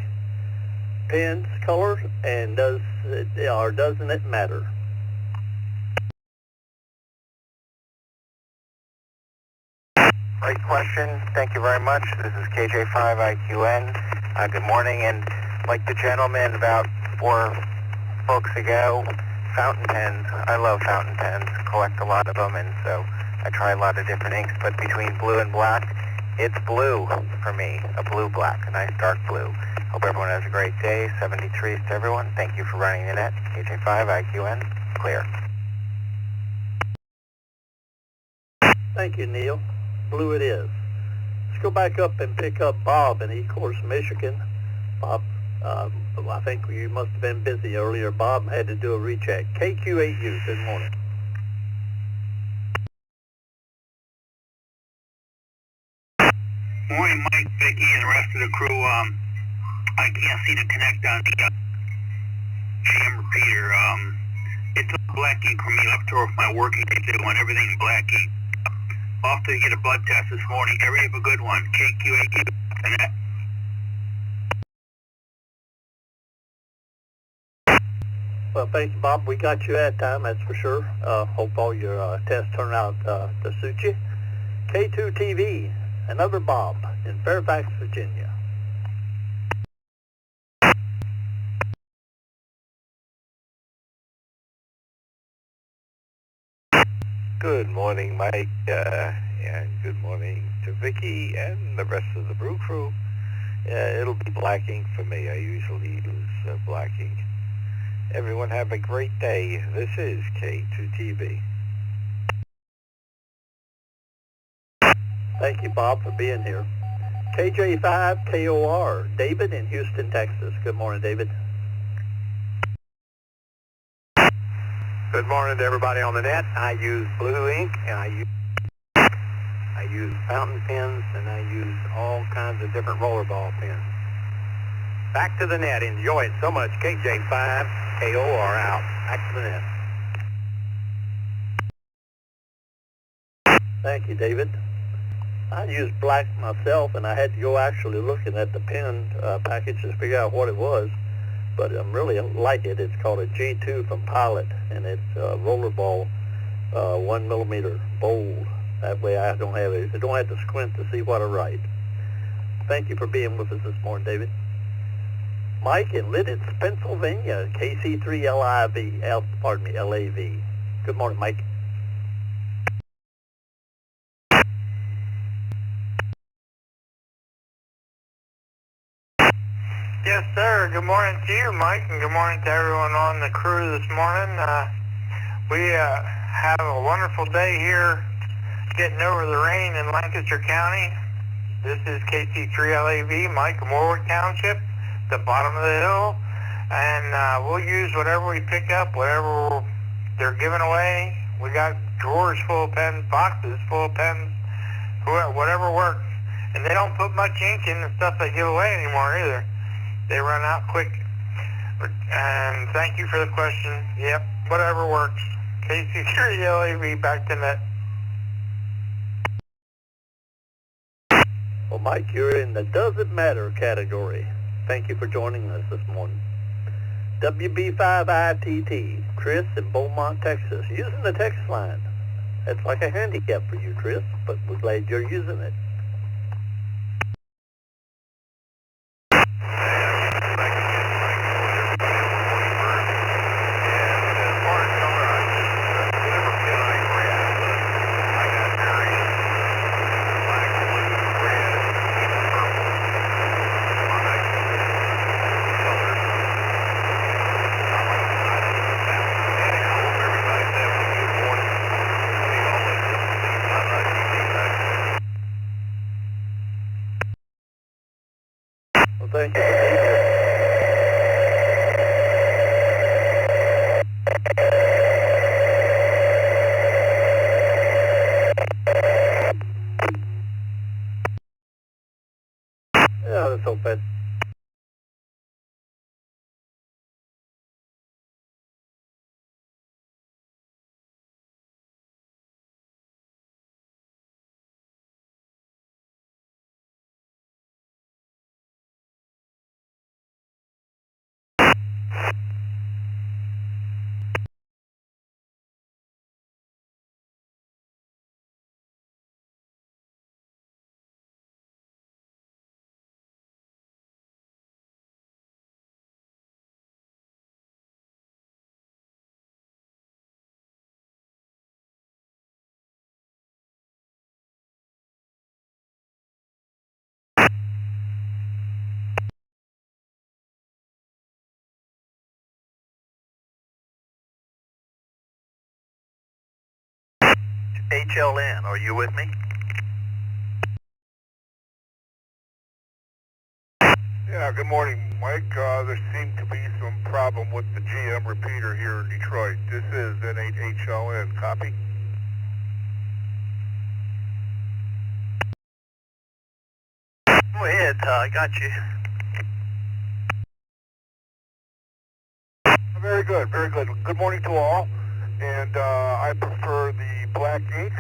pens color, and doesn't it matter? Great question. Thank you very much. This is KJ5IQN. Good morning, and like the gentleman about 4 folks ago, fountain pens. I love fountain pens. Collect a lot of them, and so I try a lot of different inks. But between blue and black, it's blue for me. A blue-black, a nice dark blue. Hope everyone has a great day. 73s to everyone. Thank you for running the net. KJ5IQN. Clear. Thank you, Neil. Blue it is. Let's go back up and pick up Bob in Ecorse, Michigan. Bob, I think you must have been busy earlier. Bob had to do a recheck. KQ8U, good morning. Morning, Mike, Vicky, and the rest of the crew. I can't seem to connect on the GM repeater. It's a black ink for me up to my working day. They want everything black ink. Off to get a blood test this morning. Every have a good one. KQ8U. Well, thanks, Bob. We got you at time, that's for sure. Hope all your tests turn out to suit you. K2TV, another Bob in Fairfax, Virginia. Good morning, Mike, and good morning to Vicky and the rest of the brew crew. It'll be black ink for me. I usually use black ink. Everyone have a great day. This is K2TV. Thank you, Bob, for being here. KJ5KOR, David in Houston, Texas. Good morning, David. Good morning to everybody on the net. I use blue ink, and I use fountain pens, and I use all kinds of different rollerball pens. Back to the net. Enjoy it so much. KJ5KOR out. Back to the net. Thank you, David. I used black myself, and I had to go actually looking at the pen package to figure out what it was. But I really like it. It's called a G2 from Pilot, and it's rollerball 1 millimeter bold. That way I don't have to squint to see what I write. Thank you for being with us this morning, David. Mike in Lidditz, Pennsylvania, KC3LAV. Good morning, Mike. Yes, sir. Good morning to you, Mike, and good morning to everyone on the crew this morning. We have a wonderful day here getting over the rain in Lancaster County. This is KC3LAV, Mike in Warwick Township, the bottom of the hill, and we'll use whatever we pick up, whatever they're giving away. We got drawers full of pens, boxes full of pens, whatever works. And they don't put much ink in the stuff they give away anymore either. They run out quick. And thank you for the question. Yep, whatever works. KC3LAV, back to net. Well, Mike, you're in the doesn't matter category. Thank you for joining us this morning. WB5ITT, Chris in Beaumont, Texas, using the text line. That's like a handicap for you, Chris, but we're glad you're using it. HLN, are you with me? Yeah, good morning, Mike. There seemed to be some problem with the GM repeater here in Detroit. This is N8HLN. Copy? Go ahead, I got you. Very good, very good. Good morning to all. And I prefer the black ink.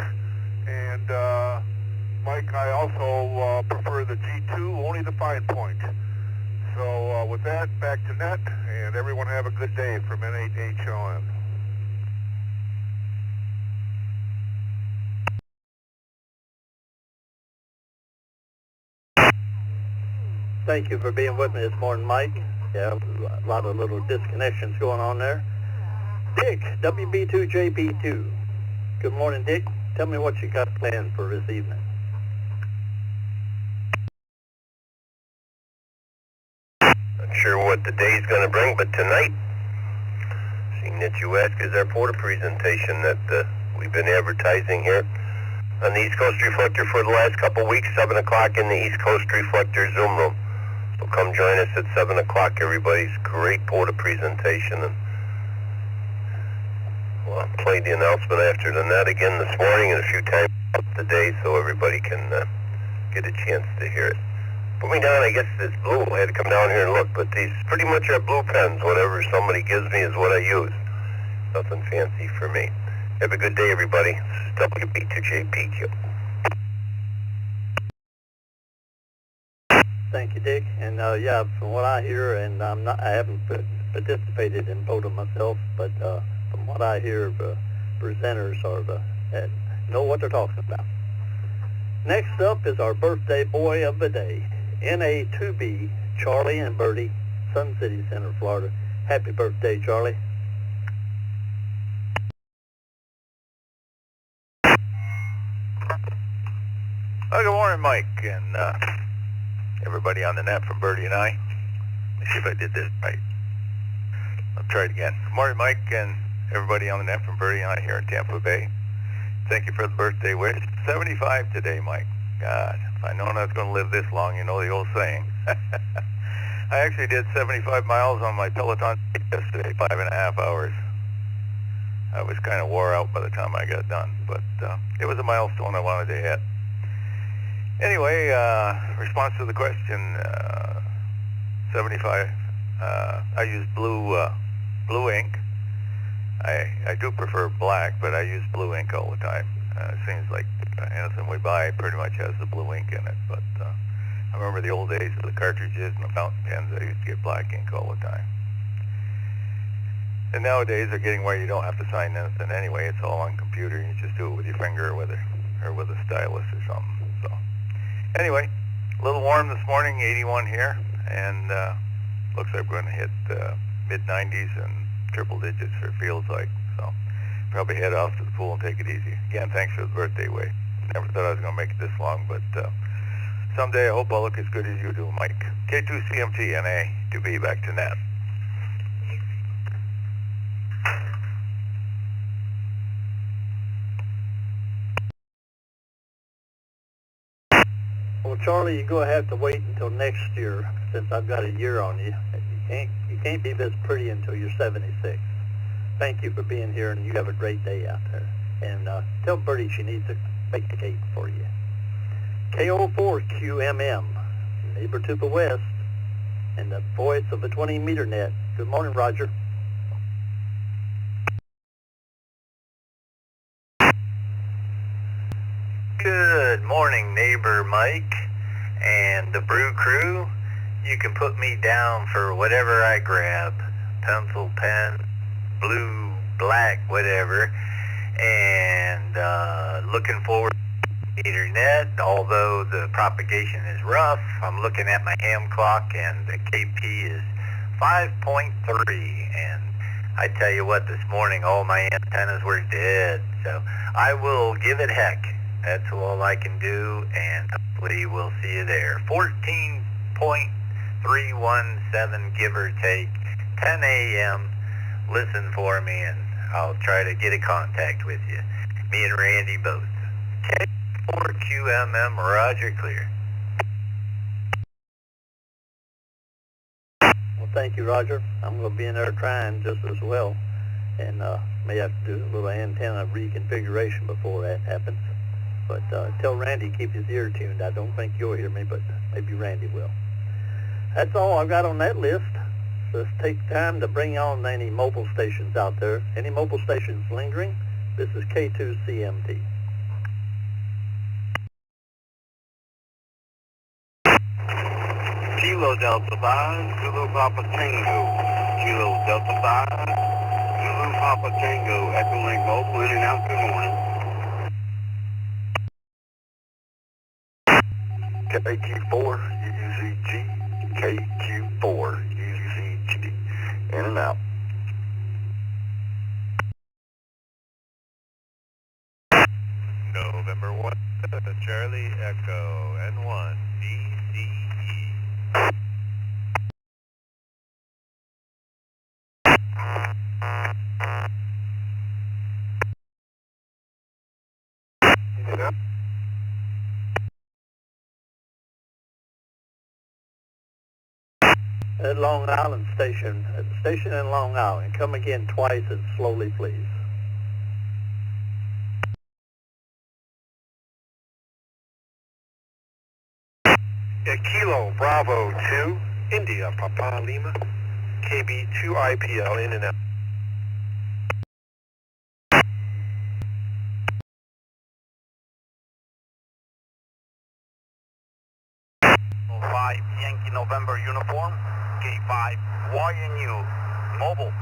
And Mike, I also prefer the G2, only the fine point. So with that, back to net, and everyone have a good day from N8HLN. Thank you for being with me this morning, Mike. Yeah, a lot of little disconnections going on there. Dick, WB2JP2. Good morning, Dick. Tell me what you got planned for this evening. Not sure what the day's going to bring, but tonight, seeing that you ask, is our porta presentation that we've been advertising here on the East Coast Reflector for the last couple weeks, 7 o'clock in the East Coast Reflector Zoom room. So come join us at 7 o'clock, everybody's great porta presentation. And well, I played the announcement after the net again this morning and a few times today so everybody can get a chance to hear it. Put me down, I guess it's blue. I had to come down here and look, but these pretty much are blue pens. Whatever somebody gives me is what I use. Nothing fancy for me. Have a good day, everybody. This is WB2JPQ. Thank you, Dick. And yeah, from what I hear, and I haven't participated in POTA myself, but from what I hear, presenters know what they're talking about. Next up is our birthday boy of the day, NA2B, Charlie and Bertie, Sun City Center, Florida. Happy birthday, Charlie. Well, good morning, Mike, and everybody on the net from Bertie and I. Let me see if I did this right. I'll try it again. Good morning, Mike, and everybody on the net from Bertie and I here in Tampa Bay. Thank you for the birthday wish. 75 today, Mike. God, if I known I was going to live this long, you know the old saying. I actually did 75 miles on my Peloton yesterday, 5.5 hours. I was kind of wore out by the time I got done, but it was a milestone I wanted to hit. Anyway, response to the question, 75, I use blue ink. I do prefer black, but I use blue ink all the time. It seems like anything we buy pretty much has the blue ink in it, but I remember the old days of the cartridges and the fountain pens. I used to get black ink all the time. And nowadays they're getting where you don't have to sign anything anyway. It's all on computer. You just do it with your finger or with a stylus or something. So anyway, a little warm this morning, 81 here, and looks like we're going to hit mid-90s and triple digits, or it feels like. So probably head off to the pool and take it easy. Again, thanks for the birthday wish. Never thought I was going to make it this long, but someday I hope I'll look as good as you do, Mike. K2CMT, NA, to be back to net. Well, Charlie, you're going to have to wait until next year, since I've got a year on you. You can't be this pretty until you're 76. Thank you for being here, and you have a great day out there. And tell Bertie she needs to bake the cake for you. KO4QMM, neighbor to the west, and the voice of the 20-meter net. Good morning, Roger. Good morning, neighbor Mike and the brew crew. You can put me down for whatever I grab. pencil, pen, blue, black, whatever, and looking forward to meter net. Although the propagation is rough, I'm looking at my ham clock and the KP is 5.3, and I tell you what, this morning all my antennas were dead, so I will give it heck. That's all I can do, and hopefully we'll see you there. 14.317, give or take, 10 a.m. Listen for me, and I'll try to get in contact with you. Me and Randy both. K4QMM, Roger, clear. Well, thank you, Roger. I'm going to be in there trying just as well, and may have to do a little antenna reconfiguration before that happens. But tell Randy to keep his ear tuned. I don't think you'll hear me, but maybe Randy will. That's all I've got on that list. So let's take time to bring on any mobile stations out there. Any mobile stations lingering? This is K2CMT. Kilo Delta 5, Zulu Papa Tango. Kilo Delta 5, Zulu Papa Tango. Echo Link Mobile, in and out, good morning. KQ4, UZG, KQ4, UZG, in and out. November 1, Charlie Echo, N1, DCE. At Long Island Station, at the station in Long Island. Come again twice and slowly, please. Kilo Bravo 2, India Papa Lima, KB2 IPL, in and out. 5 Yankee November uniform, K5 YNU, mobile.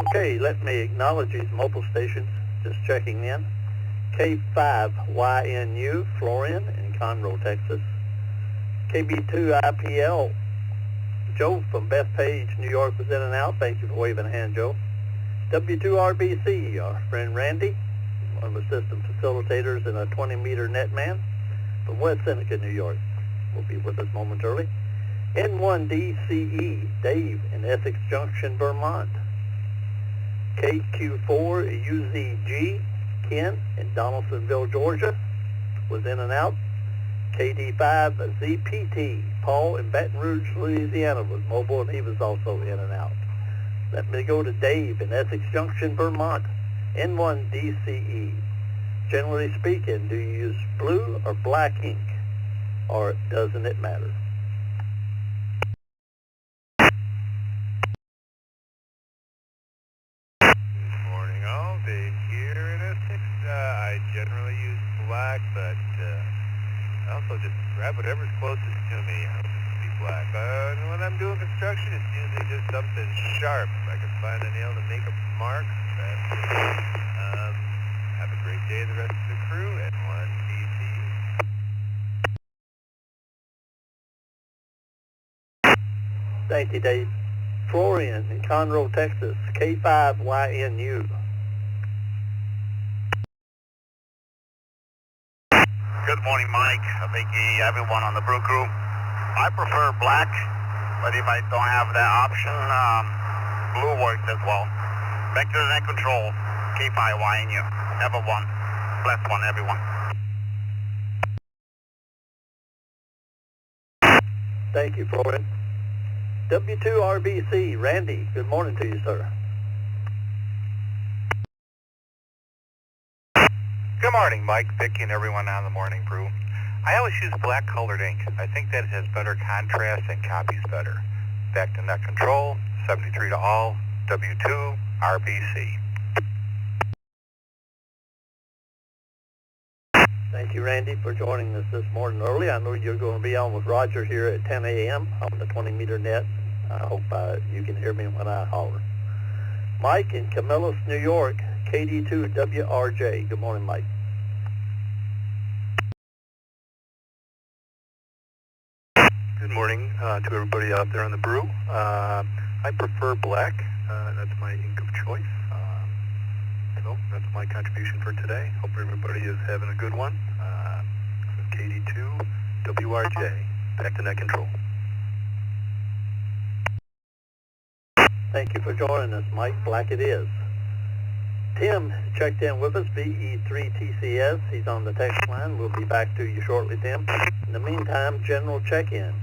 Okay, let me acknowledge these mobile stations. Just checking in. K5 YNU, Florian in Conroe, Texas. KB2 IPL, Joe from Bethpage, New York was in and out. Thank you for waving a hand, Joe. W2RBC, our friend Randy, one of the system facilitators and a 20-meter net man from West Seneca, New York, will be with us momentarily. N1DCE, Dave in Essex Junction, Vermont. KQ4UZG, Ken in Donaldsonville, Georgia, was in and out. KD5ZPT, Paul in Baton Rouge, Louisiana, was mobile, and he was also in and out. Let me go to Dave in Essex Junction, Vermont. N1DCE. Generally speaking, do you use blue or black ink, or doesn't it matter? Good morning, all. Dave here in Essex. I generally use black, but I also just grab whatever's closest to me. I'll just be black. When I'm doing construction, it's usually just something sharp. If I can find a nail to make a mark, that's it. Have a great day, the rest of the crew, N1DC. Thank you, Dave. Florian in Conroe, Texas, K5YNU. Good morning, Mike, Vicky, everyone on the brew crew. I prefer black, but if I don't have that option, blue works as well. Vector and control, K5YNU. Have a one. Bless one, everyone. Thank you, Florian. W2RBC, Randy, good morning to you, sir. Good morning, Mike, Vicky, and everyone on the morning brew. I always use black colored ink. I think that it has better contrast and copies better. Back to net control, 73 to all, W2RBC. Thank you, Randy, for joining us this morning early. I know you're going to be on with Roger here at 10 a.m. on the 20-meter net. I hope you can hear me when I holler. Mike in Camillus, New York, KD2WRJ. Good morning, Mike. Good morning to everybody out there on the brew. I prefer black. That's my ink of choice. So that's my contribution for today. Hope everybody is having a good one. KD2WRJ. Back to net control. Thank you for joining us, Mike. Black it is. Tim checked in with us, VE3TCS. He's on the text line. We'll be back to you shortly, Tim. In the meantime, general check-ins.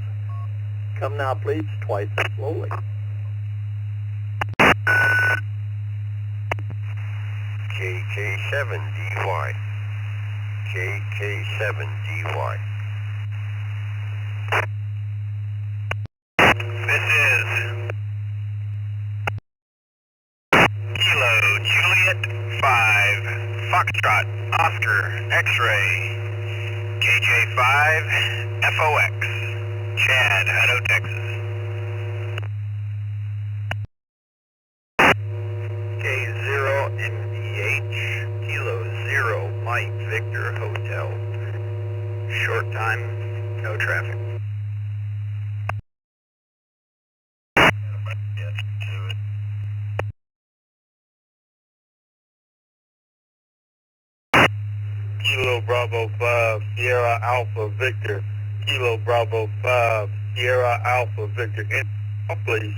Come now, please, twice as slowly. KK7DY. KK7DY. This is Kilo Juliet 5 Foxtrot Oscar X-Ray KJ5 FOX Chad, Hutto, Texas. K0MDH Kilo 0 Mike Victor Hotel. Short time, no traffic. Kilo Bravo 5, Sierra Alpha Victor. Kilo Bravo 5, Sierra Alpha Victor. In, please.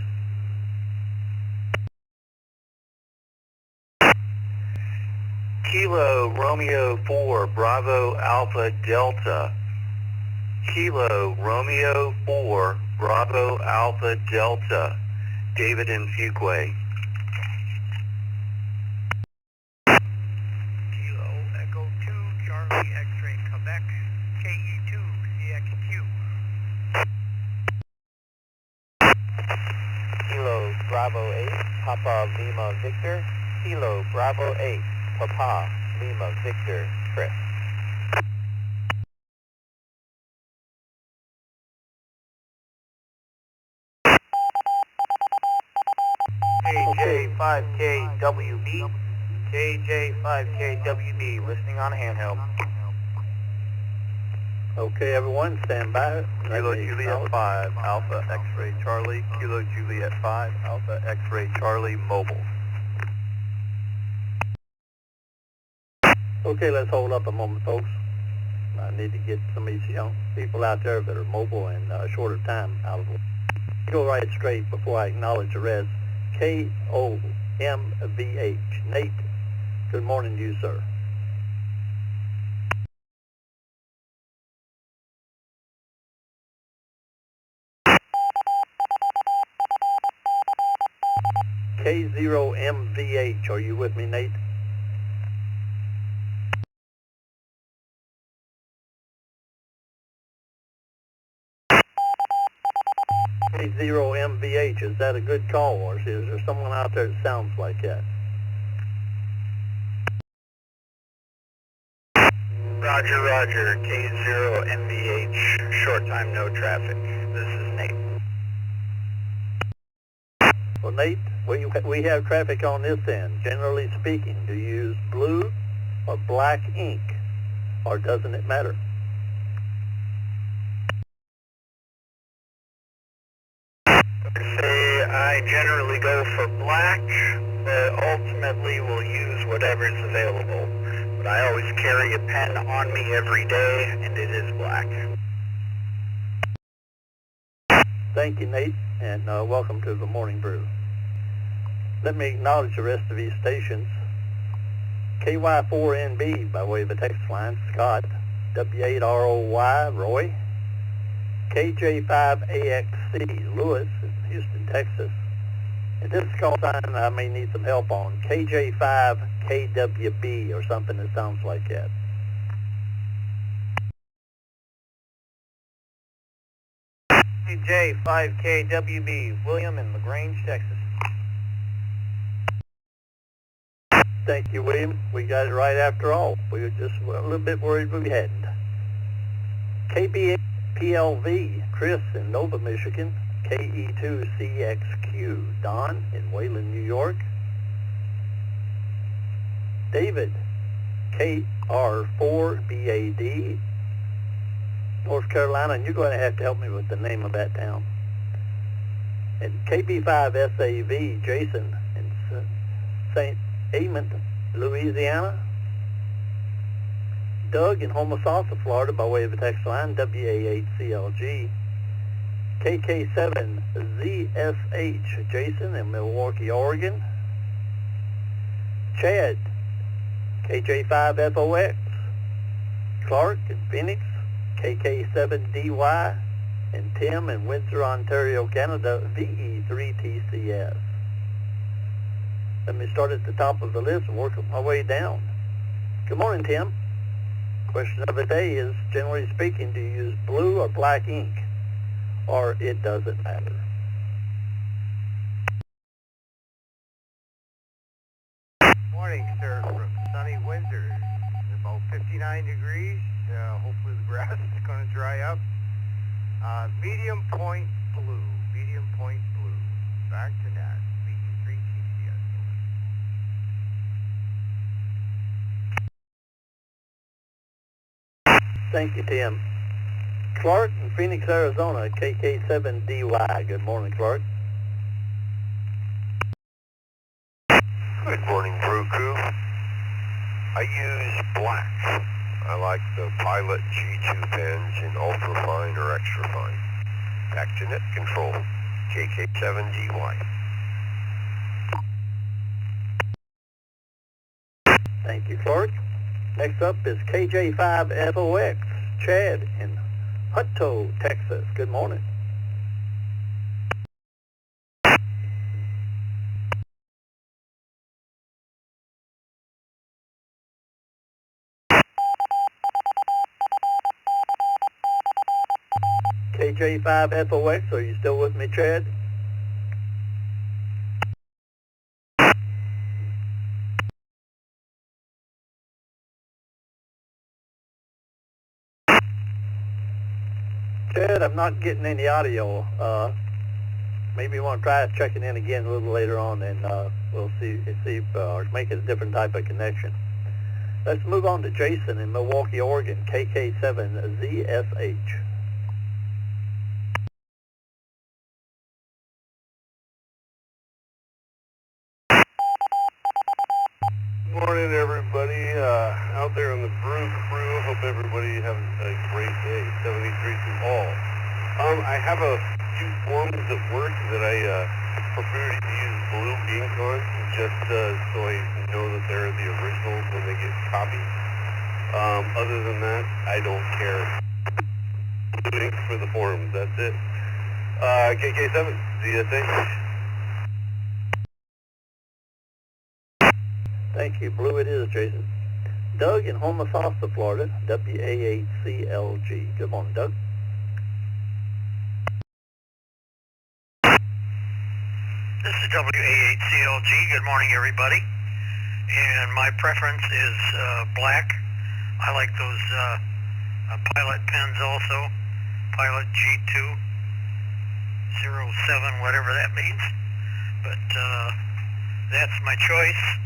Kilo Romeo 4, Bravo Alpha Delta. Kilo Romeo 4, Bravo Alpha Delta. David in Fuquay. Kilo Echo 2, Charlie X-Ray Quebec, KE2 CXQ. Kilo Bravo 8, Papa Lima Victor. Kilo Bravo 8, Papa Lima Victor, Chris. KJ5KWB. KJ5KWB, listening on handheld. Okay, everyone, stand by. Kilo Juliet 5, Alpha X-Ray Charlie. Kilo Juliet 5, Alpha X-Ray Charlie, mobile. Okay, let's hold up a moment, folks. I need to get some of these young people out there that are mobile and shorter time out of them. Go right straight before I acknowledge the rest. KOMVH. Nate, good morning to you, sir. K0MVH, are you with me, Nate? K0MVH, is that a good call, or is there someone out there that sounds like that? Roger, Roger, K0MVH, short time, no traffic. This is Nate. Well, Nate, we have traffic on this end. Generally speaking, do you use blue or black ink, or doesn't it matter? Say I generally go for black, but ultimately will use whatever is available. But I always carry a pen on me every day, and it is black. Thank you, Nate, and welcome to the Morning Brew. Let me acknowledge the rest of these stations. KY4NB by way of the text line, Scott. W8ROY, Roy. KJ5AXC, Lewis, in Houston, Texas. At this call sign, I may need some help on KJ5KWB or something that sounds like that. KJ5KWB, William in LaGrange, Texas. Thank you, William. We got it right after all. We were just a little bit worried we hadn't. KBPLV, Chris in Nova, Michigan. KE2CXQ, Don in Wayland, New York. David, KR4BAD, North Carolina, and you're going to have to help me with the name of that town. And KB5SAV, Jason in St. Amant, Louisiana. Doug in Homosassa, Florida, by way of a text line, WA8CLG. KK7ZSH, Jason in Milwaukee, Oregon. Chad, KJ5FOX. Clark in Phoenix, KK7DY. And Tim in Windsor, Ontario, Canada, VE3TCS. Let me start at the top of the list and work my way down. Good morning, Tim. Question of the day is, generally speaking, do you use blue or black ink? Or it doesn't matter? Morning, sir, from sunny Windsor. It's about 59 degrees. Hopefully the grass is going to dry up. Medium point blue. Medium point blue. Back to Nat. VE3TCS. Thank you, Tim. Clark in Phoenix, Arizona, KK7DY. Good morning, Clark. Good morning, Brew Crew. I use black. I like the Pilot G2 pens in ultra fine or extra fine. Back to net control, KK7DY. Thank you, Clark. Next up is KJ5FOX, Chad in Hutto, Texas. Good morning. KJ5FOX, are you still with me, Chad? Chad, I'm not getting any audio. Maybe you want to try checking in again a little later on, and we'll see or make it a different type of connection. Let's move on to Jason in Milwaukee, Oregon, KK7ZSH. Morning, everybody. Out there on the Brew Crew. Hope everybody has a great day. 73 to all. I have a few forms at work that I prefer to use blue ink on, just so I know that they're the originals when they get copied. Other than that, I don't care. Blue ink for the forms. That's it. KK7, ZSH. Thank you. Blue it is, Jason. Doug in Homosassa, Florida, WA8CLG. Good morning, Doug. This is WA8CLG. Good morning, everybody. And my preference is black. I like those Pilot pens also. Pilot G2 07, whatever that means. But that's my choice.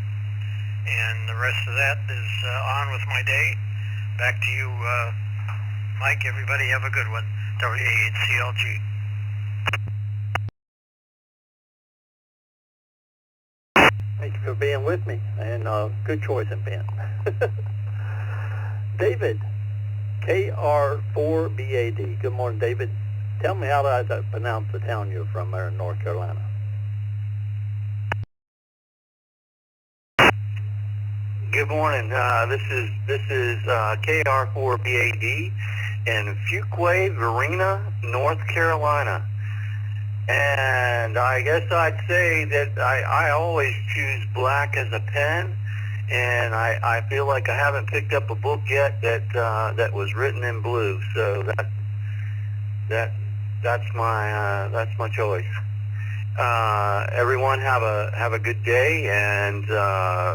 And the rest of that is on with my day. Back to you, Mike. Everybody have a good one. WA8CLG. Thank you for being with me, and good choice in pen. David, KR4BAD. Good morning, David. Tell me how I pronounce the town you're from there in North Carolina. Good morning. This is KR4BAD in Fuquay, Verena, North Carolina. And I guess I'd say that I always choose black as a pen, and I feel like I haven't picked up a book yet that was written in blue. So that's my choice. Everyone have a good day and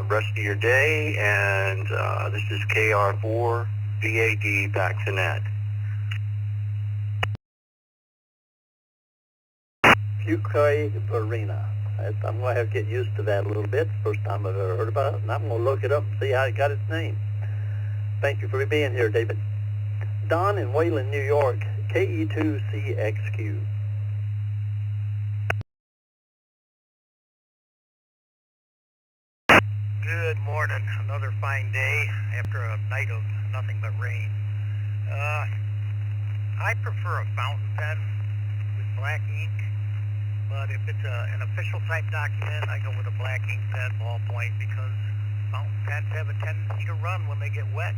rest of your day. And this is KR4 VAD back to net. Fuquay Varina. I'm going to have to get used to that a little bit. First time I've ever heard about it, and I'm going to look it up and see how it got its name. Thank you for being here, David. Don in Wayland, New York, KE2CXQ. Good morning. Another fine day after a night of nothing but rain. I prefer a fountain pen with black ink, but if it's an official type document, I go with a black ink pen, ballpoint, because fountain pens have a tendency to run when they get wet.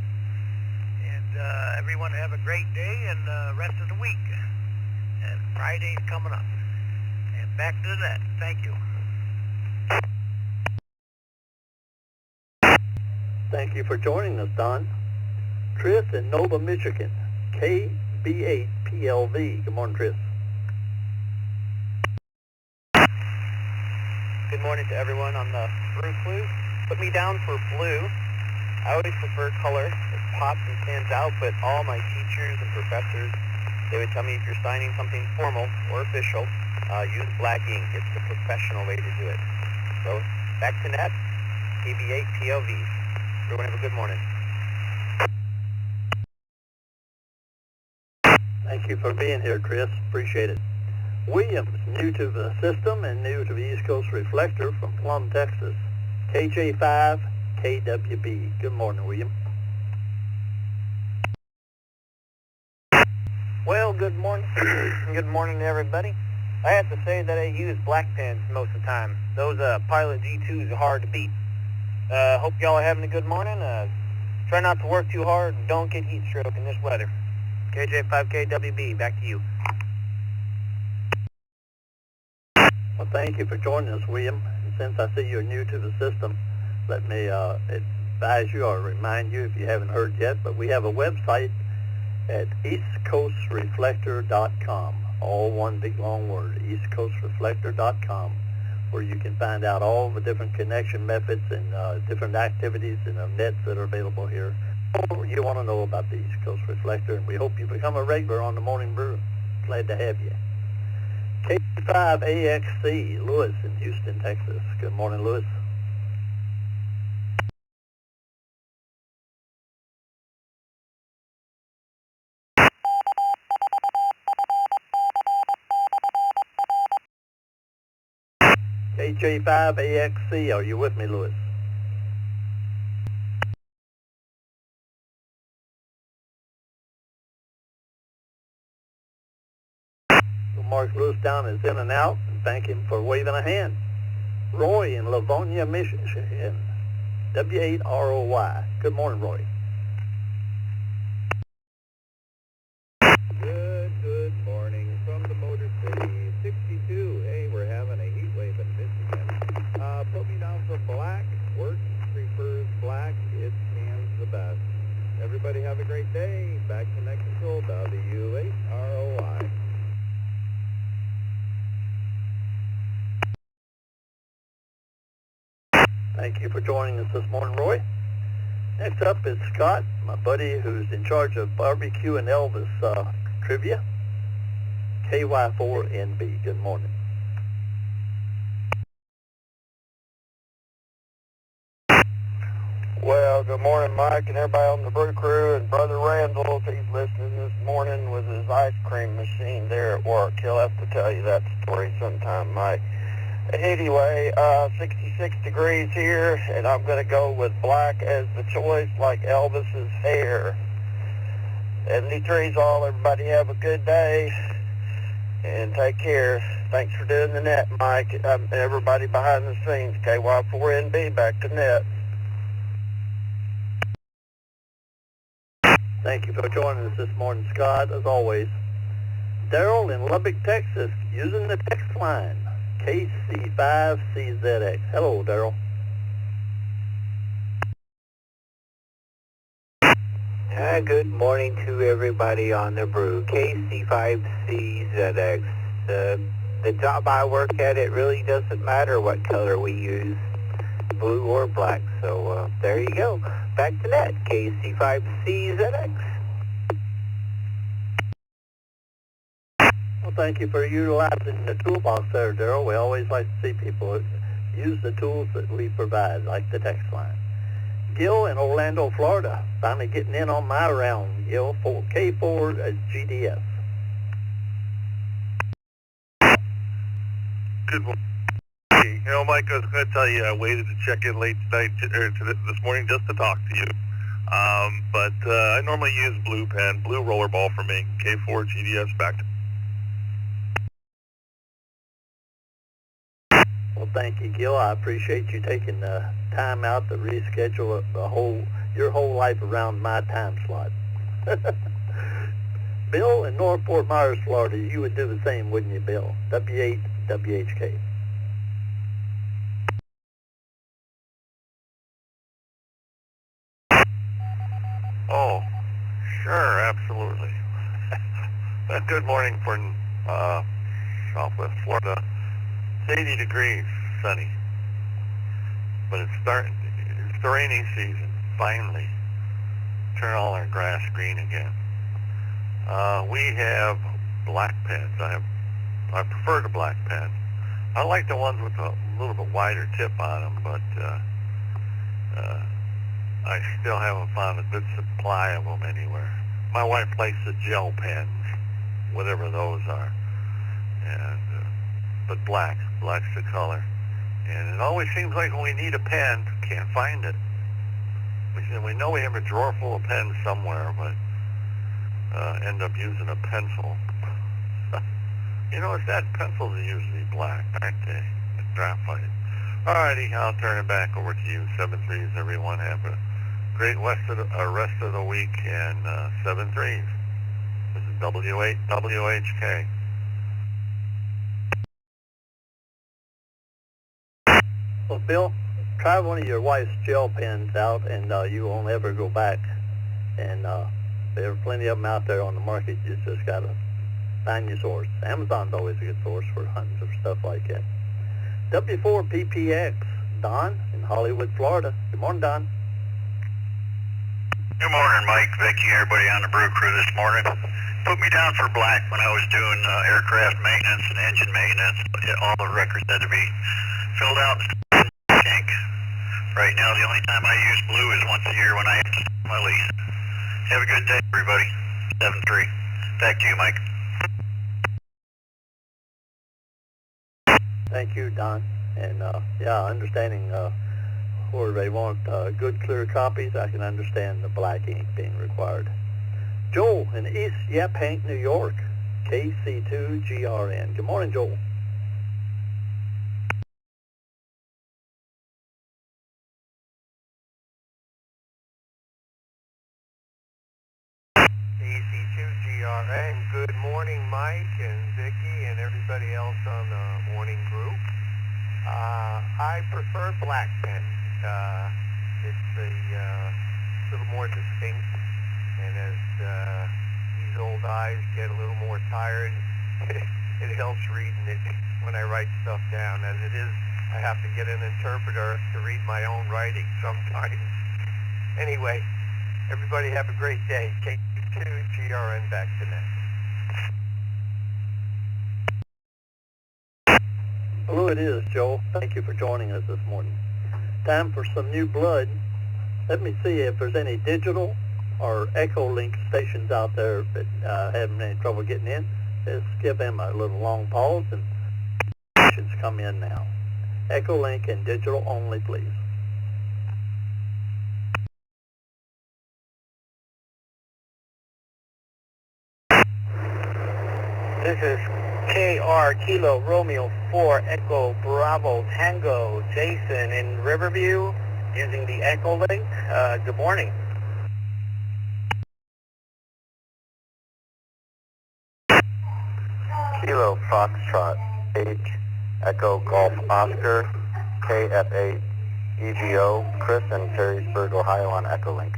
And everyone have a great day and the rest of the week. And Friday's coming up. And back to the net. Thank you. Thank you for joining us, Don. Tris in Nova, Michigan, KB8PLV. Good morning, Tris. Good morning to everyone on the brew crew. Put me down for blue. I always prefer color. It pops and stands out, but all my teachers and professors, they would tell me if you're signing something formal or official, use black ink. It's the professional way to do it. So, back to net, KB8PLV. Everyone have a good morning. Thank you for being here, Chris. Appreciate it. Williams, new to the system and new to the East Coast Reflector from Plum, Texas. KJ5 KWB. Good morning, William. Well, good morning. Good morning to everybody. I have to say that I use black pens most of the time. Those Pilot G2s are hard to beat. Hope y'all are having a good morning. Try not to work too hard and don't get heat stroke in this weather. KJ5KWB, back to you. Well, thank you for joining us, William. And since I see you're new to the system, let me advise you or remind you, if you haven't heard yet, but we have a website at eastcoastreflector.com. All one big long word, eastcoastreflector.com, where you can find out all the different connection methods and different activities and nets that are available here. You want to know about the East Coast Reflector, and we hope you become a regular on the Morning Brew. Glad to have you. K5AXC, Lewis in Houston, Texas. Good morning, Lewis. KJ5AXC, are you with me, Lewis? Mark Lewis down is in and out, and thank him for waving a hand. Roy in Livonia, Michigan, W8ROY. Good morning, Roy. Good morning from the Motor City, 62. Hey, we're having a heat wave in Michigan. Put me down for black. Work prefers black. It scans the best. Everybody have a great day. Back to Net Control, W8ROY. Thank you for joining us this morning, Roy. Next up is Scott, my buddy who's in charge of barbecue and Elvis trivia. KY4NB. Good morning. Well, good morning, Mike, and everybody on the brew crew, and Brother Randall, if he's listening this morning with his ice cream machine there at work. He'll have to tell you that story sometime, Mike. Anyway, 66 degrees here, and I'm going to go with black as the choice, like Elvis's hair. 73's all. Everybody have a good day, and take care. Thanks for doing the net, Mike. Everybody behind the scenes, KY4NB, back to net. Thank you for joining us this morning, Scott, as always. Daryl in Lubbock, Texas, using the text line, KC5CZX. Hello, Daryl. Good morning to everybody on the brew. KC5CZX. the job I work at, it really doesn't matter what color we use, blue or black. So there you go. Back to net, KC5CZX. Well, thank you for utilizing the toolbox there, Daryl. We always like to see people use the tools that we provide, like the text line. Gil in Orlando, Florida. Finally getting in on my round, Gil, for K4 GDF. Good morning. You know, Mike, I was going to tell you, I waited to check in late tonight this morning just to talk to you. But I normally use blue pen, blue rollerball for me, K4 GDS back to... Well, thank you, Gil. I appreciate you taking the time out to reschedule your whole life around my time slot. Bill in North Fort Myers, Florida, you would do the same, wouldn't you, Bill? W8 WHK. Oh, sure, absolutely. Good morning for Southwest Florida. It's 80 degrees, sunny. But it's the rainy season, finally. Turn all our grass green again. We have black pens. I prefer the black pen. I like the ones with a little bit wider tip on them, but I still haven't found a good supply of them anywhere. My wife likes the gel pens, whatever those are. And but black's the color. And it always seems like when we need a pen, can't find it. We know we have a drawer full of pens somewhere, but end up using a pencil. You know, it's that pencils are usually black, aren't they? Graphite. Alrighty, I'll turn it back over to you. 7-3s, everyone. Have a great rest of the week, and 7-3s. This is W8 WHK. Well, Bill, try one of your wife's gel pens out, and you won't ever go back. And there are plenty of them out there on the market. You just got to find your source. Amazon's always a good source for hunting or stuff like that. W4PPX, Don in Hollywood, Florida. Good morning, Don. Good morning, Mike, Vicky, everybody on the brew crew this morning. Put me down for black when I was doing aircraft maintenance and engine maintenance. All the records had to be filled out in tank. Right now, the only time I use blue is once a year when I have to start my lease. Have a good day, everybody. 7-3. Back to you, Mike. Thank you, Don. And yeah, understanding where they want good, clear copies, I can understand the black ink being required. Joel in East Yaphank, New York, KC2GRN. Good morning, Joel. KC2GRN. Good morning, Mike and Vicky and everybody else on the morning group. I prefer black pen. It's a little more distinct, and as these old eyes get a little more tired, it helps reading it when I write stuff down. As it is, I have to get an interpreter to read my own writing sometimes. Anyway, everybody have a great day. K2GRN back to net. Hello, it is, Joel. Thank you for joining us this morning. Time for some new blood. Let me see if there's any digital or Echo Link stations out there that having any trouble getting in. Just give them a little long pause and stations come in now. Echo Link and digital only, please. This is KR Kilo Romeo 4 Echo Bravo Tango Jason in Riverview using the Echo Link. Good morning. Kilo Foxtrot H Echo Golf Oscar KF8 EGO Chris in Perrysburg, Ohio on Echo Link.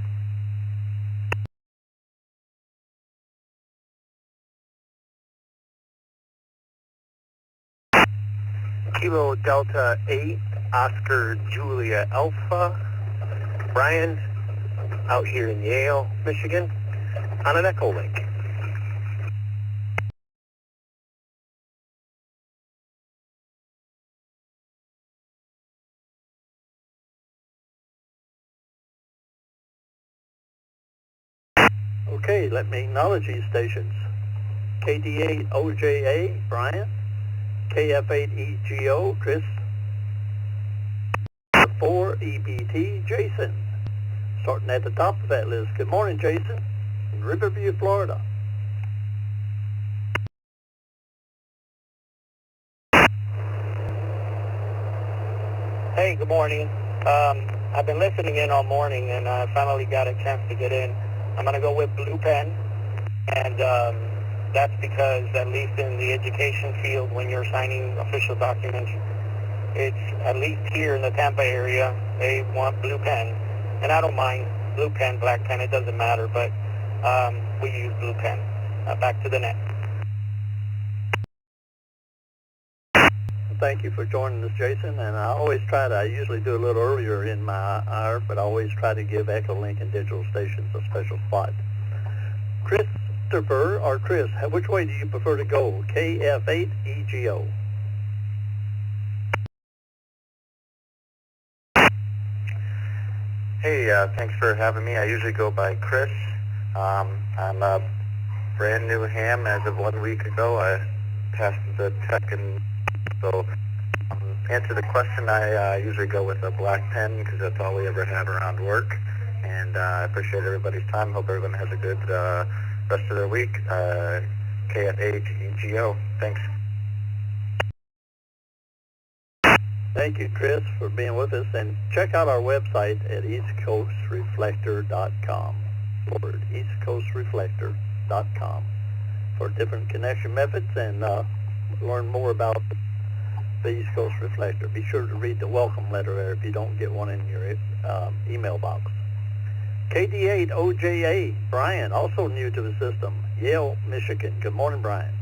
Kilo Delta 8, Oscar Julia Alpha. Brian, out here in Yale, Michigan, on an Echo Link. Okay, let me acknowledge these stations. KD8OJA, Brian. KF8EGO, Chris. 4EBT, Jason. Starting at the top of that list. Good morning, Jason, in Riverview, Florida. Hey, good morning. I've been listening in all morning, and I finally got a chance to get in. I'm going to go with Blue Pen, and that's because, at least in the education field, when you're signing official documents, it's, at least here in the Tampa area, they want Blue Pen. And I don't mind Blue Pen, Black Pen, it doesn't matter, but we use Blue Pen. Back to the net. Thank you for joining us, Jason. And I usually do a little earlier in my hour, but I always try to give Echo Link and digital stations a special spot. Christopher, or Chris, which way do you prefer to go? KF8EGO. Hey, thanks for having me. I usually go by Chris. I'm a brand new ham as of 1 week ago. I passed the tech, and so answer the question, I usually go with a black pen because that's all we ever have around work. And I appreciate everybody's time. Hope everyone has a good rest of their week. KF8EGO. Thanks. Thank you, Chris, for being with us. And check out our website at eastcoastreflector.com. Lord, eastcoastreflector.com for different connection methods and learn more about the East Coast Reflector. Be sure to read the welcome letter there if you don't get one in your email box. KD8OJA, Brian, also new to the system, Yale, Michigan. Good morning, Brian.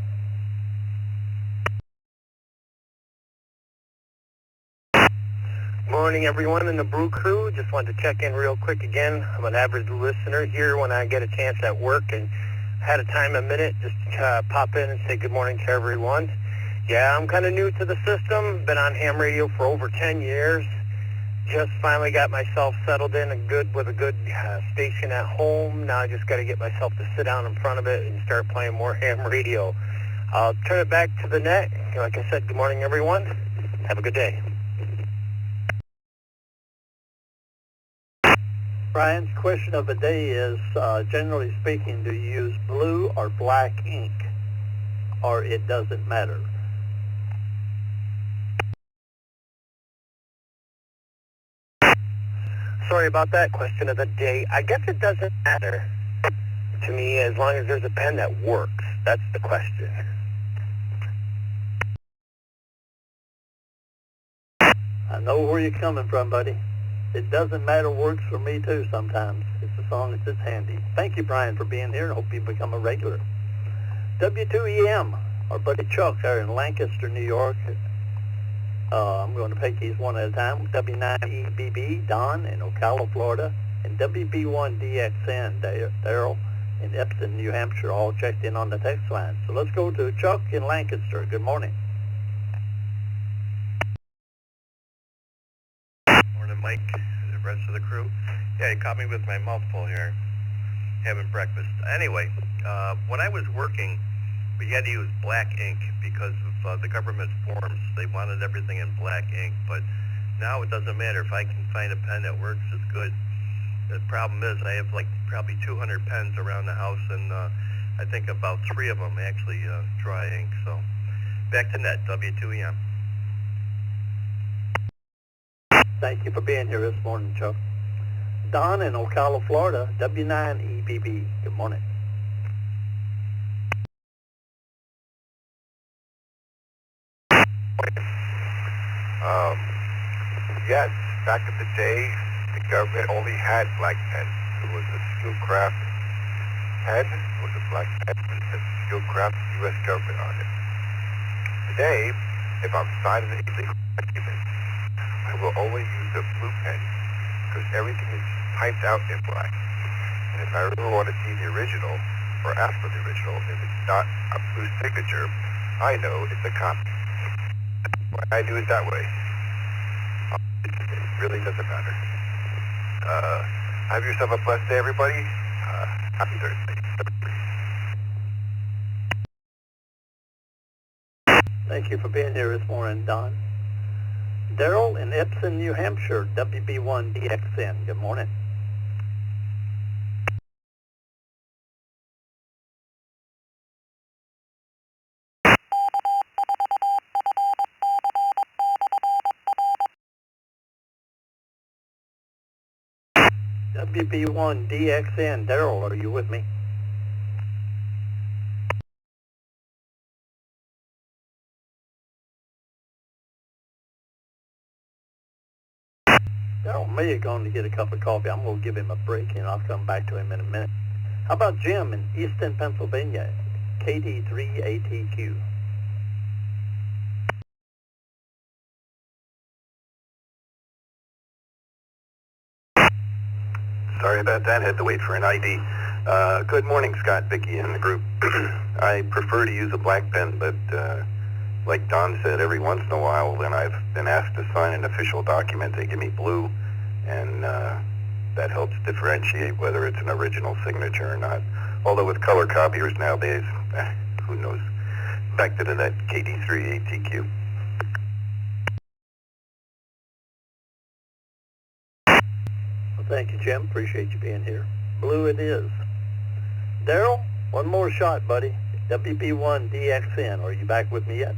Morning, everyone in the Brew Crew. Just wanted to check in real quick again. I'm an average listener here when I get a chance at work, and had a minute just to pop in and say good morning to everyone. Yeah, I'm kind of new to the system. Been on ham radio for over 10 years. Just finally got myself settled in with a good station at home. Now I just got to get myself to sit down in front of it and start playing more ham radio. I'll turn it back to the net. Like I said, good morning, everyone. Have a good day. Brian's question of the day is, generally speaking, do you use blue or black ink, or it doesn't matter? Sorry about that question of the day. I guess it doesn't matter to me as long as there's a pen that works. That's the question. I know where you're coming from, buddy. It doesn't matter works for me too sometimes. It's as long as it's handy. Thank you, Brian, for being here, and hope you become a regular. W2EM, our buddy Chuck there in Lancaster, New York. I'm going to take these one at a time. W9EBB, Don in Ocala, Florida, and WB1DXN, Daryl in Epsom, New Hampshire, all checked in on the text line. So let's go to Chuck in Lancaster. Good morning. Morning, Mike, and the rest of the crew. Yeah, you caught me with my mouth full here, having breakfast. Anyway, when I was working, we had to use black ink because of the government forms. They wanted everything in black ink, but now it doesn't matter. If I can find a pen that works, it's good. The problem is I have like probably 200 pens around the house, and I think about 3 of them actually dry ink. So back to net, W2EM. Thank you for being here this morning, Chuck. Don in Ocala, Florida, W9EBB. Good morning. Yes, back in the day, the government only had black pens. It was a Skillcraft pen, it was a black pen, and it said Skillcraft U.S. government on it. Today, If I'm signing a legal document, I will only use the blue pen because everything is typed out in black. And if I really want to see the original, or ask for the original, if it's not a blue signature, I know it's a copy. Why I do it that way, it really doesn't matter. Have yourself a blessed day, everybody. Happy Thursday. Thank you for being here this morning, Don. Daryl in Epsom, New Hampshire, WB1DXN. Good morning. WB1DXN, Daryl, are you with me? Daryl may have gone to get a cup of coffee. I'm going to give him a break and I'll come back to him in a minute. How about Jim in Easton, Pennsylvania, KD3ATQ? Sorry about that. Had to wait for an ID. Good morning, Scott, Vicky, and the group. I prefer to use a black pen, but like Don said, every once in a while, when I've been asked to sign an official document, they give me blue, and that helps differentiate whether it's an original signature or not. Although with color copiers nowadays, who knows? Back to that KD3ATQ. Well, thank you, Jim. Appreciate you being here. Blue it is. Daryl, one more shot, buddy. WB1DXN. Are you back with me yet?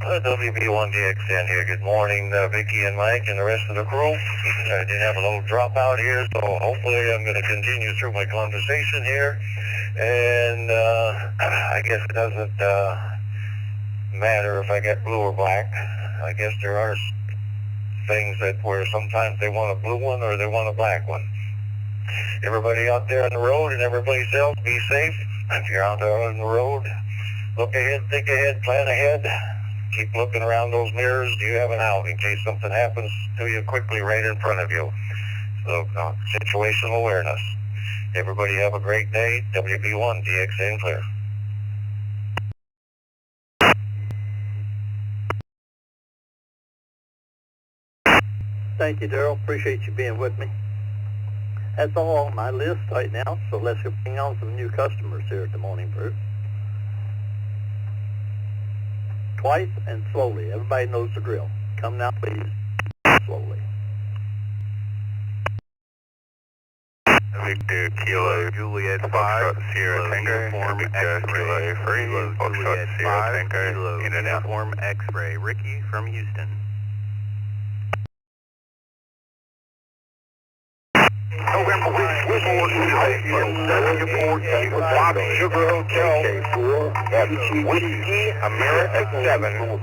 WB1DXN here. Good morning, Vicky and Mike and the rest of the crew. I did have a little dropout here, so hopefully I'm going to continue through my conversation here. And I guess it doesn't matter if I get blue or black. I guess there are things that where sometimes they want a blue one or they want a black one. Everybody out there on the road and everybody else, be safe. If you're out there on the road, look ahead, think ahead, plan ahead. Keep looking around those mirrors. Do you have an out in case something happens to you quickly right in front of you? So, situational awareness. Everybody have a great day. WB1DXN clear. Thank you, Daryl. Appreciate you being with me. That's all on my list right now, so let's go bring on some new customers here at the Morning Brew. Twice and slowly. Everybody knows the drill. Come now, please. Slowly. Victor, Kilo, Juliet 5, Sierra Tango, Victor, Kilo, Free, Foxtrot, Sierra Tango, in and out. Uniform X-ray. Ricky from Houston. November, Box Sugar Hotel, Whiskey America 7,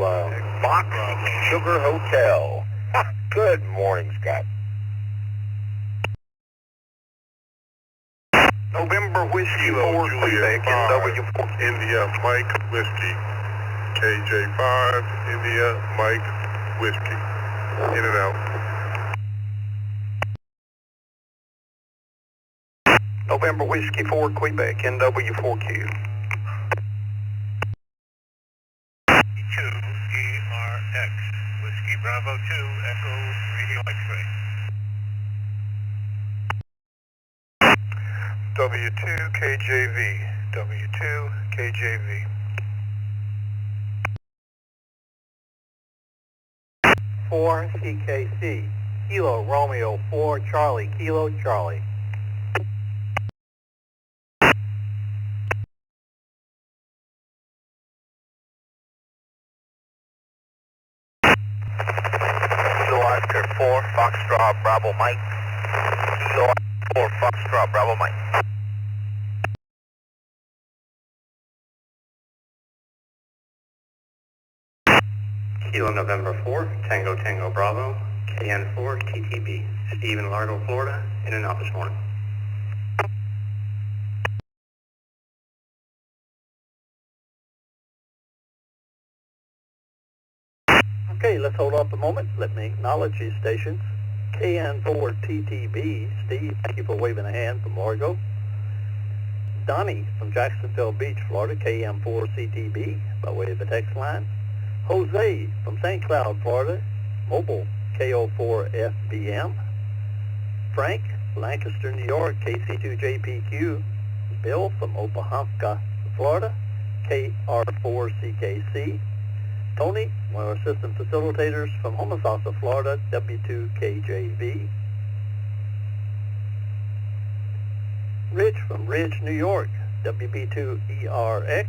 Box Sugar Hotel. Good morning, Scott. November Whiskey 4, Quebec, W4. India Mike Whiskey, KJ5, India Mike Whiskey, in and out. November Whiskey 4, Quebec, NW4Q. 2ERX, Whiskey Bravo 2, Echo Radio X-ray. W2KJV, W2KJV. 4 CKC, Kilo Romeo 4 Charlie, Kilo Charlie. Kilo Oscar 4, Foxtrot, Bravo Mike. Kilo Oscar 4, Foxtrot, Bravo Mike. Kilo November 4, Tango Tango Bravo, KN4, TTB. Steve in Largo, Florida, in and out this morning. Okay, let's hold off a moment. Let me acknowledge these stations. KN4TTB, Steve, thank you for waving a hand from Largo. Donnie from Jacksonville Beach, Florida, KM4CTB, by way of the text line. Jose from St. Cloud, Florida, mobile KO4FBM. Frank, Lancaster, New York, KC2JPQ. Bill from Opahomka, Florida, KR4CKC. Tony, one of our system facilitators from Homosassa, Florida, W2KJV. Rich from Ridge, New York, WB2ERX.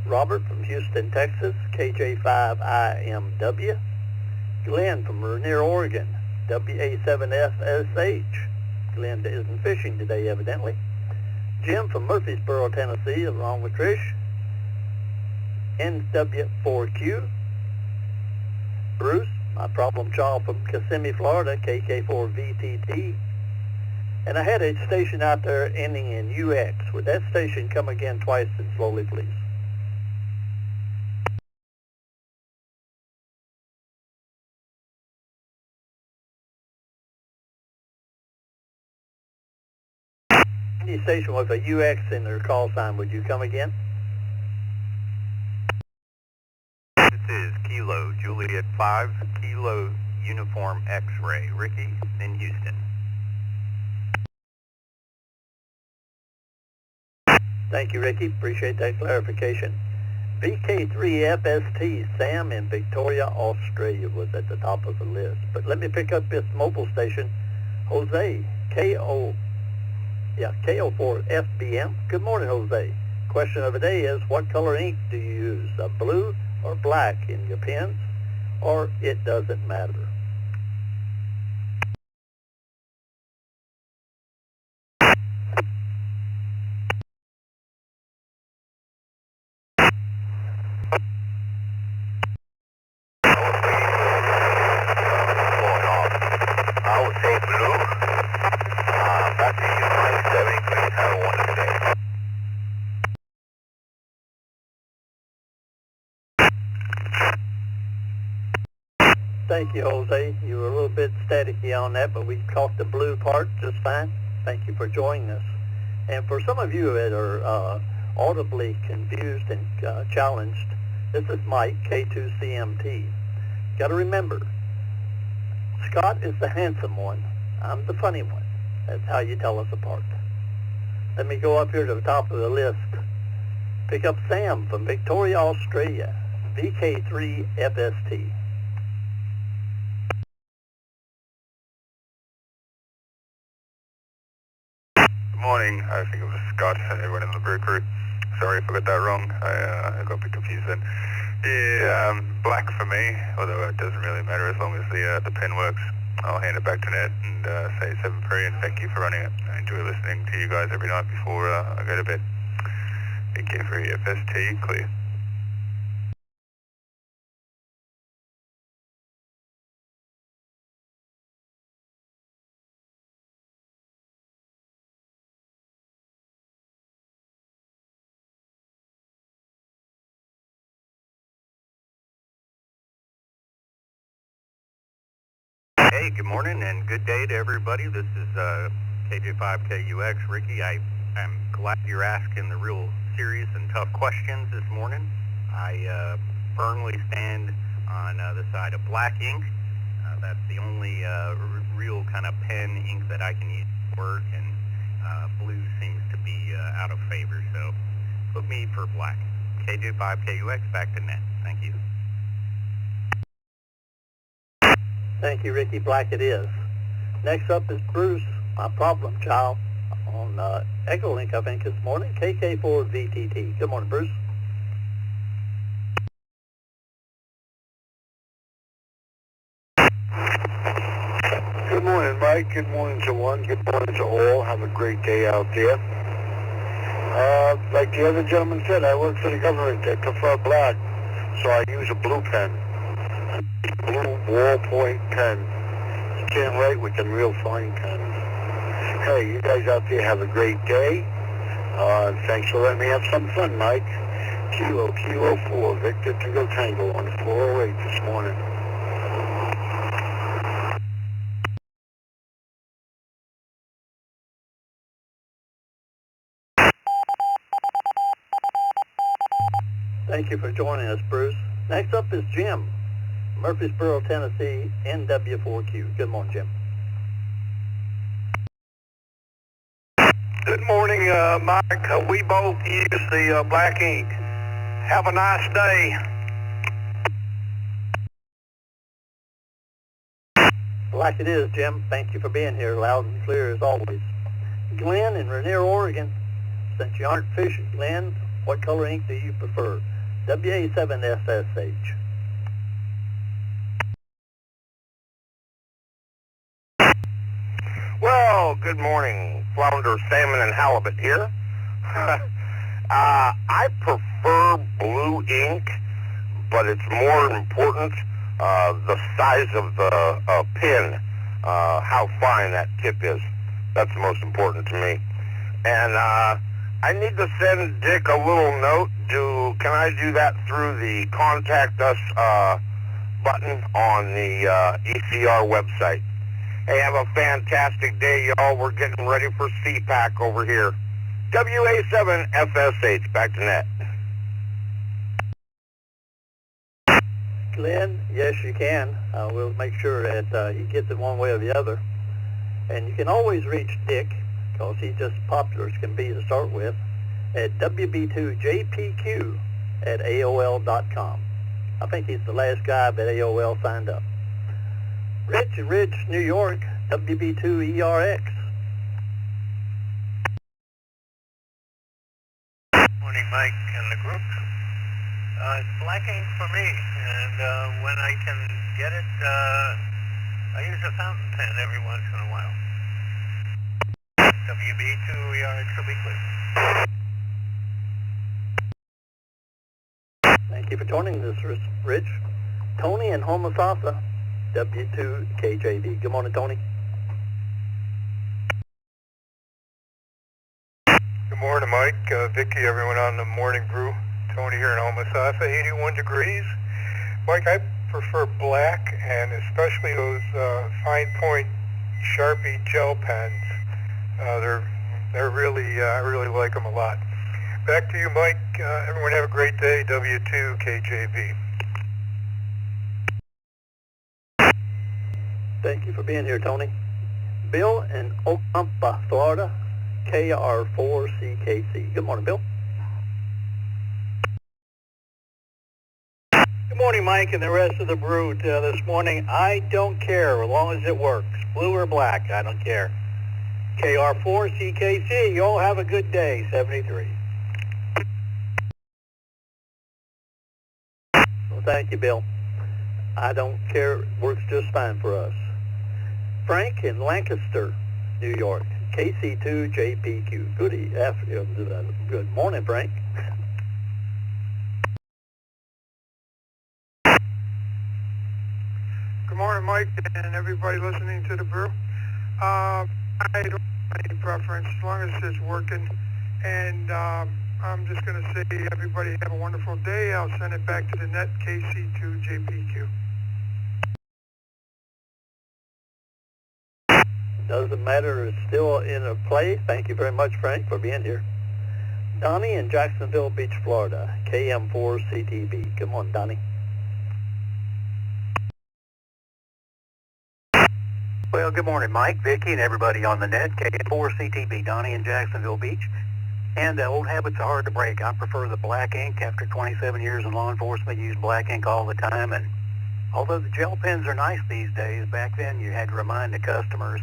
Robert from Houston, Texas, KJ5IMW. Glenn from Rainier, Oregon, WA7FSH. Glenn isn't fishing today, evidently. Jim from Murfreesboro, Tennessee, along with Trish. NW4Q. Bruce, my problem child from Kissimmee, Florida, KK4VTT. And I had a station out there ending in UX. Would that station come again twice and slowly, please? Any station with a UX in their call sign, would you come again? This is Kilo, Juliet 5, Kilo Uniform X-Ray. Ricky in Houston. Thank you, Ricky. Appreciate that clarification. VK3FST, Sam in Victoria, Australia was at the top of the list. But let me pick up this mobile station. Jose, KO4FBM. Good morning, Jose. Question of the day is, what color ink do you use, blue or black in your pens, or it doesn't matter? I would say blue. Back to you, Mike. 70, please have a wonderful day. Thank you, Jose. You were a little bit staticky on that, but we caught the blue part just fine. Thank you for joining us. And for some of you that are audibly confused and challenged, this is Mike, K2CMT. Got to remember, Scott is the handsome one. I'm the funny one. That's how you tell us apart. Let me go up here to the top of the list. Pick up Sam from Victoria, Australia, VK3FST. Good morning. I think it was Scott and everyone in the brew crew. Sorry if I got that wrong. I got a bit confused then. Yeah, black for me, although it doesn't really matter as long as the pen works. I'll hand it back to Ned and say 7-3 and thank you for running it. I enjoy listening to you guys every night before I go to bed. VK3FST, clear. Hey, good morning and good day to everybody. This is KJ5KUX. Ricky, I'm glad you're asking the real serious and tough questions this morning. I firmly stand on the side of black ink. That's the only real kind of pen ink that I can use for work, and blue seems to be out of favor, so put me for black. KJ5KUX, back to Net. Thank you. Thank you, Ricky. Black it is. Next up is Bruce, my problem child, on Echolink, I think, this morning, KK4VTT. Good morning, Bruce. Good morning, Mike. Good morning to one. Good morning to all. Have a great day out there. Like the other gentleman said, I work for the government. They prefer black, so I use a blue pen. Blue ballpoint pen. You can't write with them real fine pens. Hey, you guys out there have a great day. Thanks for letting me have some fun, Mike. Kilo 4, Victor Tango Tango on the 408 this morning. Thank you for joining us, Bruce. Next up is Jim, Murfreesboro, Tennessee, NW4Q. Good morning, Jim. Good morning, Mike. We both use the black ink. Have a nice day. Like it is, Jim. Thank you for being here, loud and clear as always. Glenn in Rainier, Oregon. Since you aren't fishing, Glenn, what color ink do you prefer? WA7SSH. Well, good morning. Flounder, salmon, and halibut here. I prefer blue ink, but it's more important the size of the pin, how fine that tip is. That's the most important to me. And I need to send Dick a little note. Can I do that through the Contact Us button on the ECR website? Hey, have a fantastic day, y'all. We're getting ready for CPAC over here. WA7FSH, back to net. Glenn, yes, you can. We'll make sure that he gets it one way or the other. And you can always reach Dick, because he's just popular as can be to start with, at WB2JPQ at AOL.com. I think he's the last guy that AOL signed up. Rich in Ridge, New York, WB2ERX. Morning, Mike and the group. It's black ink for me, and when I can get it, I use a fountain pen every once in a while. WB2ERX will be clear. Thank you for joining us, Rich. Tony in Homosassa, W2KJV. Good morning, Tony. Good morning, Mike, Vicky, everyone on the Morning Brew. Tony here in Homosassa, 81 degrees. Mike, I prefer black, and especially those fine point Sharpie gel pens. They're really, I really like them a lot. Back to you, Mike. Everyone have a great day. W2KJV. Thank you for being here, Tony. Bill in Ocampa, Florida, KR4CKC. Good morning, Bill. Good morning, Mike, and the rest of the brood. This morning, I don't care as long as it works. Blue or black, I don't care. KR4CKC, you all have a good day, 73. Well, thank you, Bill. I don't care, it works just fine for us. Frank in Lancaster, New York, KC2JPQ. Good morning, Frank. Good morning, Mike, and everybody listening to the brew. I don't have any preference as long as it's working. And I'm just going to say everybody have a wonderful day. I'll send it back to the net, KC2JPQ. Doesn't matter, it's still in a play. Thank you very much, Frank, for being here. Donnie in Jacksonville Beach, Florida, KM4CTB. Come on, Donnie. Well, good morning, Mike, Vicky, and everybody on the net. KM4CTB, Donnie in Jacksonville Beach. And old habits are hard to break. I prefer the black ink. After 27 years in law enforcement, I use black ink all the time. And although the gel pens are nice these days, back then you had to remind the customers,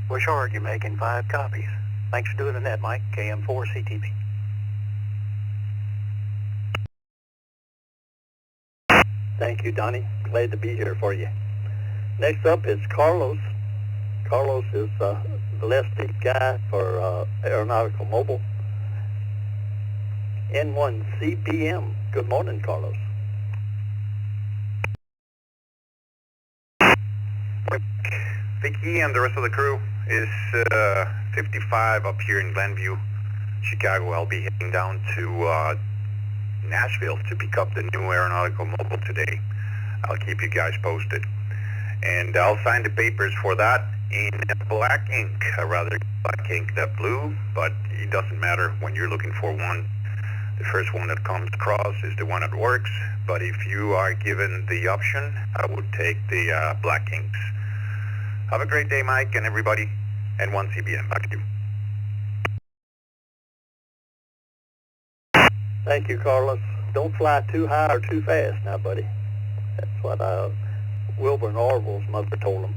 push hard, you're making 5 copies. Thanks for doing the net, Mike. KM4CTV. Thank you, Donnie. Glad to be here for you. Next up is Carlos. Carlos is the lefty guy for Aeronautical Mobile. N1CBM. Good morning, Carlos. Vicky and the rest of the crew is 55 up here in Glenview, Chicago. I'll be heading down to Nashville to pick up the new aeronautical mobile today. I'll keep you guys posted. And I'll sign the papers for that in black ink. I'd rather black ink than blue, but it doesn't matter when you're looking for one. The first one that comes across is the one that works, but if you are given the option, I would take the black inks. Have a great day, Mike, and everybody, and 1 CBN. Back to you. Thank you, Carlos. Don't fly too high or too fast now, buddy. That's what Wilbur and Orville's mother told him.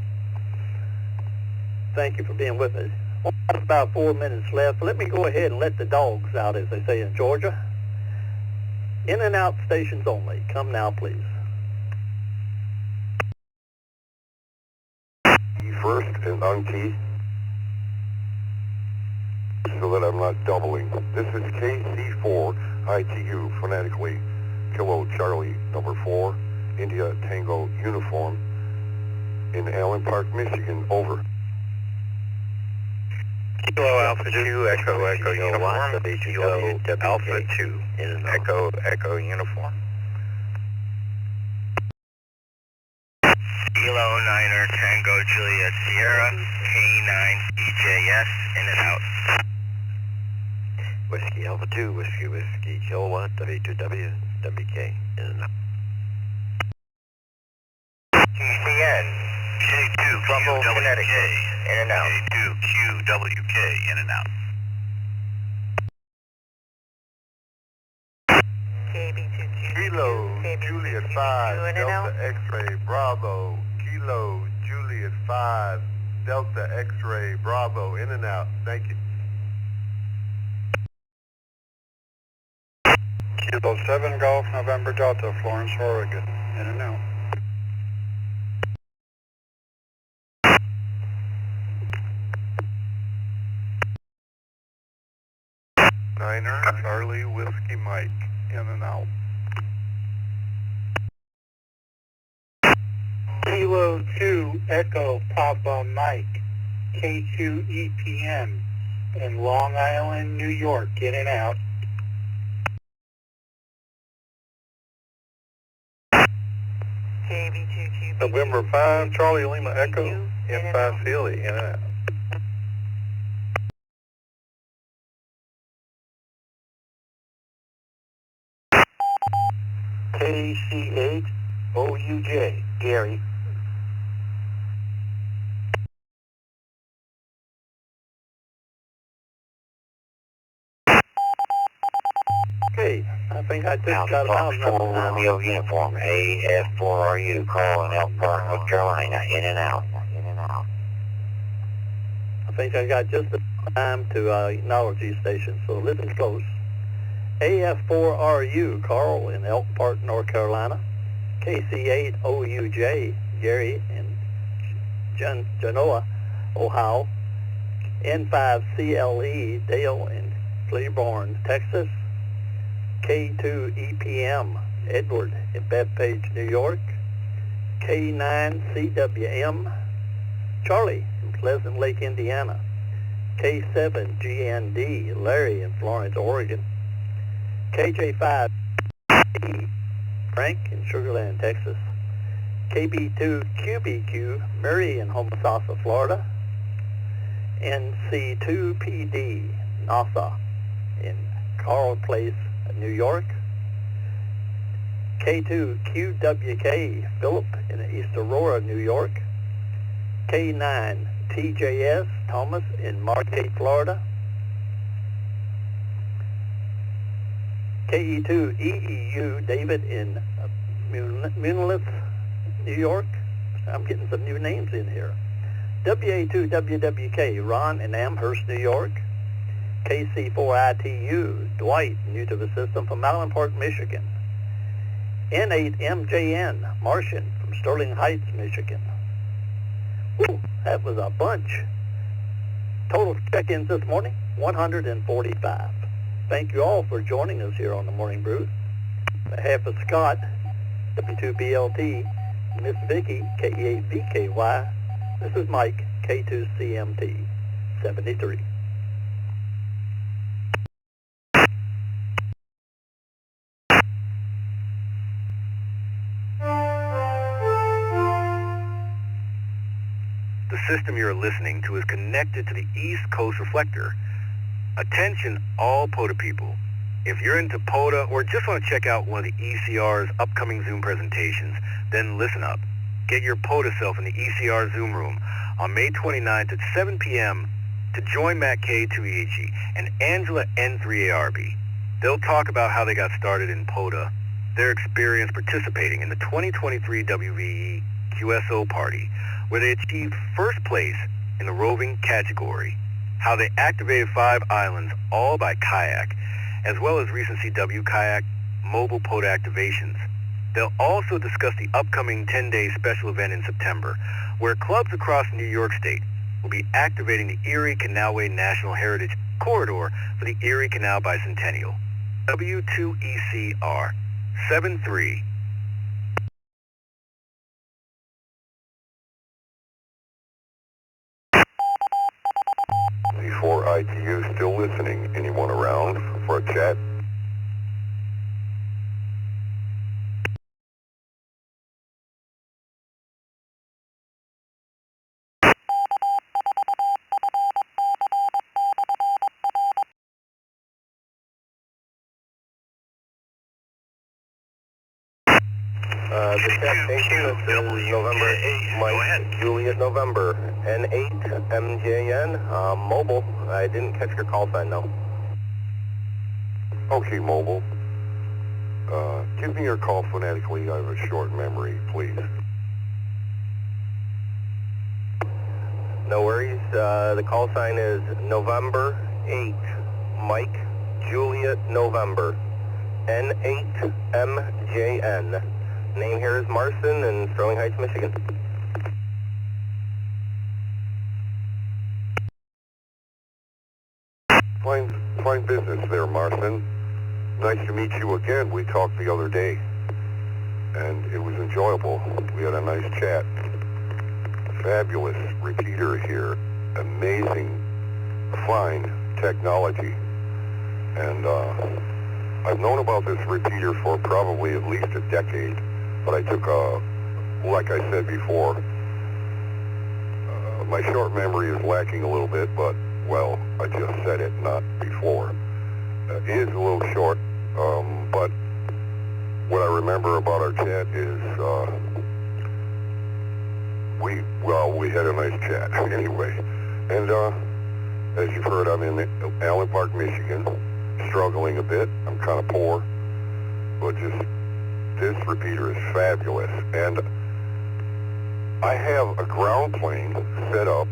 Thank you for being with us. Well, about 4 minutes left. Let me go ahead and let the dogs out, as they say in Georgia. In and out stations only. Come now, please. First and unkey, so that I'm not doubling. This is KC4 ITU phonetically. Kilo Charlie number 4, India Tango uniform in Allen Park, Michigan. Over. Kilo Alpha 2 Echo Echo uniform. Kilo Alpha 2 Echo Echo uniform. Kilo 9er Tango Juliet Sierra K9 EJS in and out. Whiskey Alpha 2 Whiskey Whiskey Kilo 1 W2W WK in and out. TCN J2 QWK in and out. J2 QWK in and out. Kilo Juliet 5 Delta X-Ray Bravo. Kilo Juliet 5 Delta X-Ray Bravo. In and out. Thank you. Kilo 7 Golf November Delta, Florence, Oregon. In and out. Niner Charlie Whiskey Mike. In and out. Kilo 2 Echo Papa Mike, K2 EPM in Long Island, New York. In and out. November 5 Charlie Lima Echo M5 Sealy. In and out. KC8 OUJ, Gary. Okay, I think I just got about enough time. Romeo uniform, AF4RU, calling Elk Park, North Carolina, in and out. In and out. I think I got just enough time to acknowledge these stations, so listen close. AF4RU, Carl in Elk Park, North Carolina. KC8 OUJ, Gary in Genoa, Ohio. N5CLE, Dale in Claiborne, Texas. K2 EPM, Edward in Bethpage, New York. K9 CWM, Charlie in Pleasant Lake, Indiana. K7 GND, Larry in Florence, Oregon. KJ5 Frank in Sugar Land, Texas. KB2 QBQ, Murray in Homosassa, Florida. NC2PD, Nassau in Carl Place, New York. K2 QWK, Philip in East Aurora, New York. K9 TJS, Thomas in Margate, Florida. KE2 EEU, David in Munich, New York. I'm getting some new names in here. WA2 WWK, Ron in Amherst, New York. KC4ITU, Dwight in Utica System from Allen Park, Michigan. N8MJN, Martian from Sterling Heights, Michigan. Whew, that was a bunch. Total check-ins this morning, 145. Thank you all for joining us here on the Morning Brew. On behalf of Scott, W2BLT, Miss Vicky, KE8VKY, This is Mike, K2CMT 73. The system you're listening to is connected to the East Coast Reflector. Attention all POTA people. If you're into POTA or just want to check out one of the ECR's upcoming Zoom presentations, then listen up. Get your POTA self in the ECR Zoom room on May 29th at 7 p.m. to join Matt K2EHE and Angela N3ARB. They'll talk about how they got started in POTA, their experience participating in the 2023 WVE QSO party, where they achieved first place in the roving category, how they activated 5 islands, all by kayak, as well as recent CW kayak mobile POTA activations. They'll also discuss the upcoming 10-day special event in September, where clubs across New York State will be activating the Erie Canalway National Heritage Corridor for the Erie Canal Bicentennial. W2ECR 73. C4 ITU still listening. Anyone around for a chat? The destination is November 8, Mike, Juliet, November, N8, MJN, mobile. I didn't catch your call sign, though. Okay, mobile. Give me your call phonetically. I have a short memory, please. No worries. The call sign is November 8, Mike, Juliet, November, N8, MJN. Name here is Marson in Sterling Heights, Michigan. Fine business there, Marson. Nice to meet you again. We talked the other day, and it was enjoyable. We had a nice chat. Fabulous repeater here. Amazing, fine technology. And I've known about this repeater for probably at least a decade, but I took like I said before, my short memory is lacking a little bit, but, well, I just said it, not before. It is a little short, but what I remember about our chat is we had a nice chat anyway. And as you've heard, I'm in Allen Park, Michigan, struggling a bit. I'm kind of poor, but just this repeater is fabulous. And I have a ground plane set up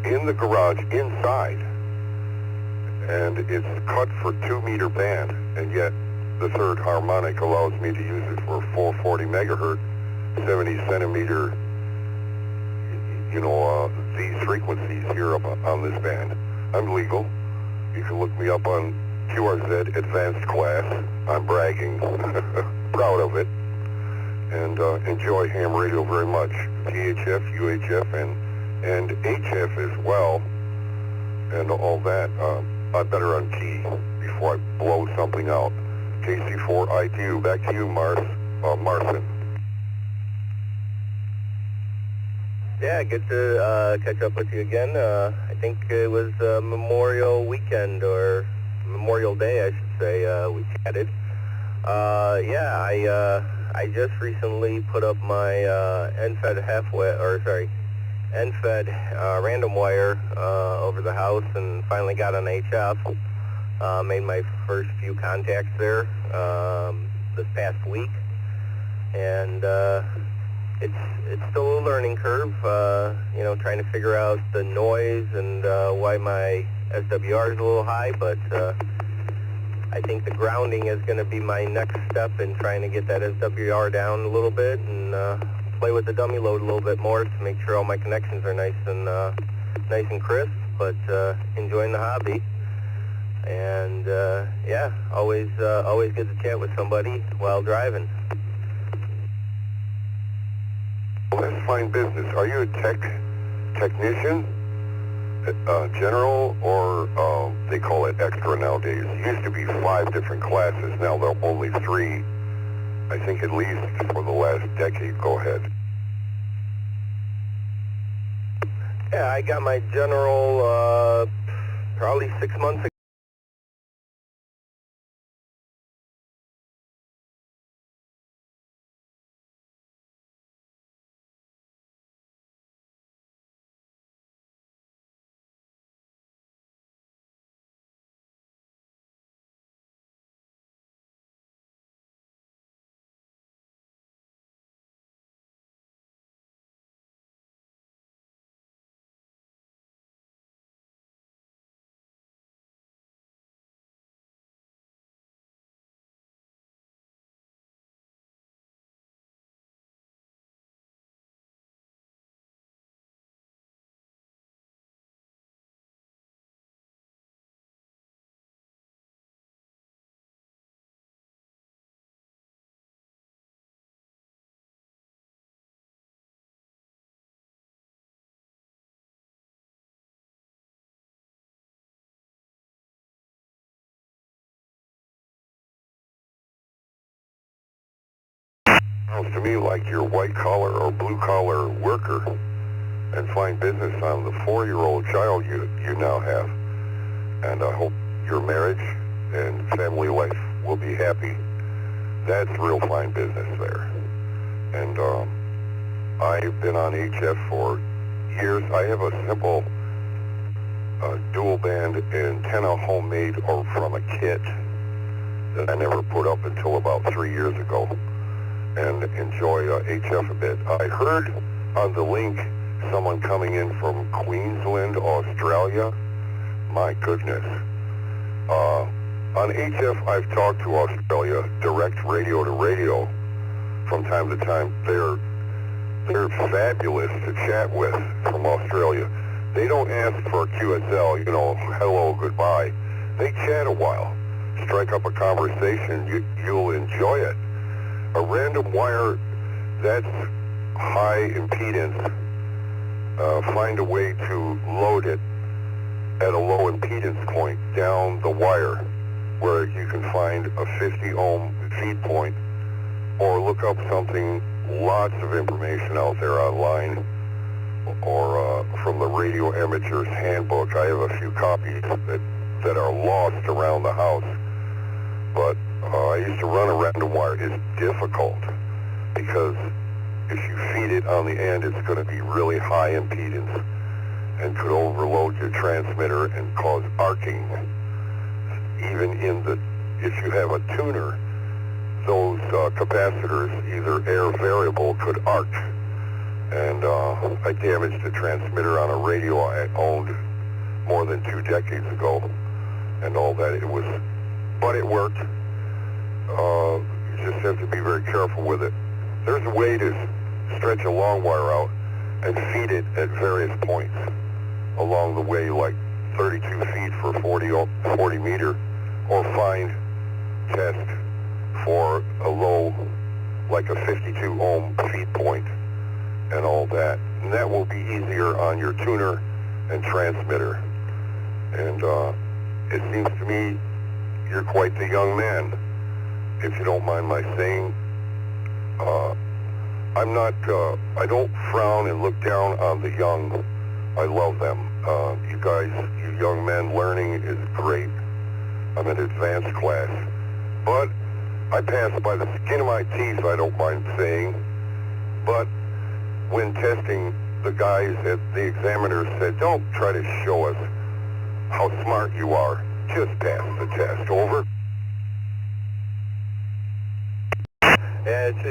in the garage inside, and it's cut for 2-meter band, and yet the third harmonic allows me to use it for 440 megahertz, 70 centimeter, these frequencies here up on this band. I'm legal. You can look me up on QRZ Advanced Class. I'm bragging, proud of it, and enjoy ham radio very much. THF, UHF, and HF as well, and all that. I better unkey before I blow something out. KC4ITU, back to you, Marson. Yeah, good to catch up with you again. I think it was Memorial Weekend, or Memorial Day, I should say, we chatted. I just recently put up my NFED NFED random wire over the house, and finally got an HF. Made my first few contacts there this past week, and it's still a learning curve, trying to figure out the noise and why my SWR is a little high, but I think the grounding is going to be my next step in trying to get that SWR down a little bit, and play with the dummy load a little bit more to make sure all my connections are nice and crisp, but enjoying the hobby. And always good to chat with somebody while driving. Well, that's fine business. Are you a tech technician, general, or they call it extra nowadays. It used to be 5 different classes. Now there are only 3. I think at least for the last decade. Go ahead. Yeah, I got my general probably 6 months ago. Sounds to me like you're white collar or blue collar worker and find business on the 4-year-old child you now have. And I hope your marriage and family life will be happy. That's real fine business there. And I've been on HF for years. I have a simple dual band antenna homemade or from a kit that I never put up until about 3 years ago, and enjoy HF a bit. I heard on the link someone coming in from Queensland, Australia. My goodness. On HF, I've talked to Australia, direct radio to radio, from time to time. They're fabulous to chat with from Australia. They don't ask for a QSL, hello, goodbye. They chat a while, strike up a conversation. You'll enjoy it. A random wire, that's high impedance. Find a way to load it at a low impedance point down the wire where you can find a 50 ohm feed point, or look up something, lots of information out there online, or from the Radio Amateur's Handbook. I have a few copies that are lost around the house, but I used to run a random wire. It's difficult because if you feed it on the end, it's going to be really high impedance and could overload your transmitter and cause arcing. Even if you have a tuner, those capacitors, either air variable, could arc. And I damaged a transmitter on a radio I owned more than 2 decades ago, and all that. But it worked. You just have to be very careful with it. There's a way to stretch a long wire out and feed it at various points along the way, like 32 feet for 40 meter, or test for a low, like a 52 ohm feed point and all that. And that will be easier on your tuner and transmitter. And it seems to me you're quite the young man, if you don't mind my saying. I don't frown and look down on the young. I love them. You guys, you young men, learning is great. I'm in advanced class. But I pass by the skin of my teeth, I don't mind saying. But when testing, the guys at the examiner said, don't try to show us how smart you are. Just pass the test. Over. Yeah, it's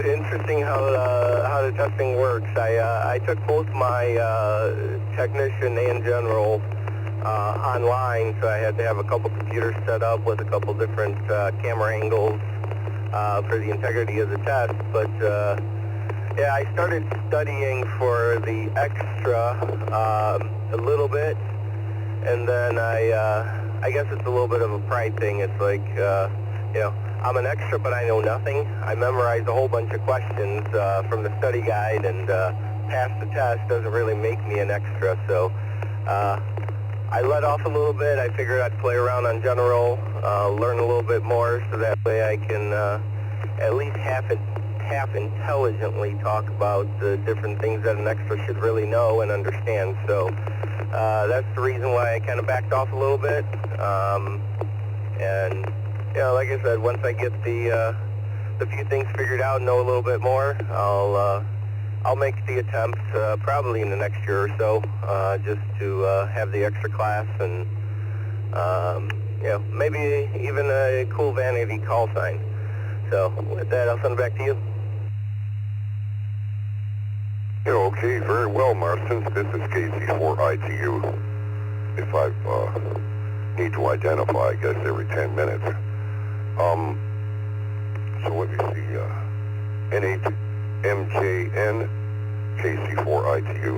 interesting how the testing works. I took both my technician and general online, so I had to have a couple computers set up with a couple different camera angles for the integrity of the test. But yeah, I started studying for the extra a little bit, and then I guess it's a little bit of a pride thing. It's like, I'm an extra, but I know nothing. I memorized a whole bunch of questions from the study guide and pass the test doesn't really make me an extra, so I let off a little bit. I figured I'd play around on general, learn a little bit more, so that way I can at least half intelligently talk about the different things that an extra should really know and understand. So that's the reason why I kind of backed off a little bit. And yeah, like I said, once I get the few things figured out and know a little bit more, I'll make the attempts probably in the next year or so, just to have the extra class and maybe even a cool vanity call sign. So with that, I'll send it back to you. Yeah, okay, very well, Marston. This is KC4ITU. If I need to identify, I guess, every 10 minutes. So let me see, N8MJN, KC4ITU.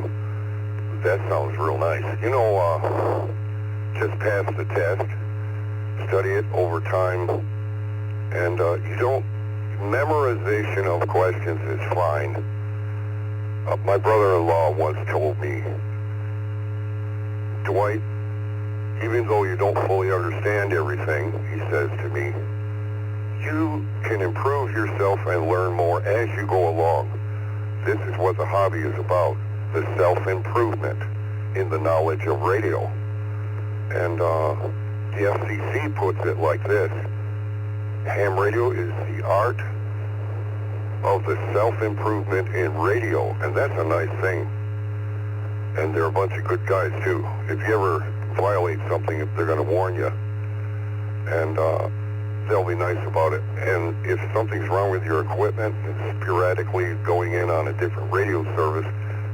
That sounds real nice. You know, just pass the test, study it over time, and memorization of questions is fine. My brother-in-law once told me, Dwight, even though you don't fully understand everything, he says to me, you can improve yourself and learn more as you go along. This is what the hobby is about, the self-improvement in the knowledge of radio. And the FCC puts it like this: ham radio is the art of the self-improvement in radio, and that's a nice thing. And they're a bunch of good guys too. If you ever violate something, they're going to warn you, and they'll be nice about it. And if something's wrong with your equipment, it's periodically going in on a different radio service,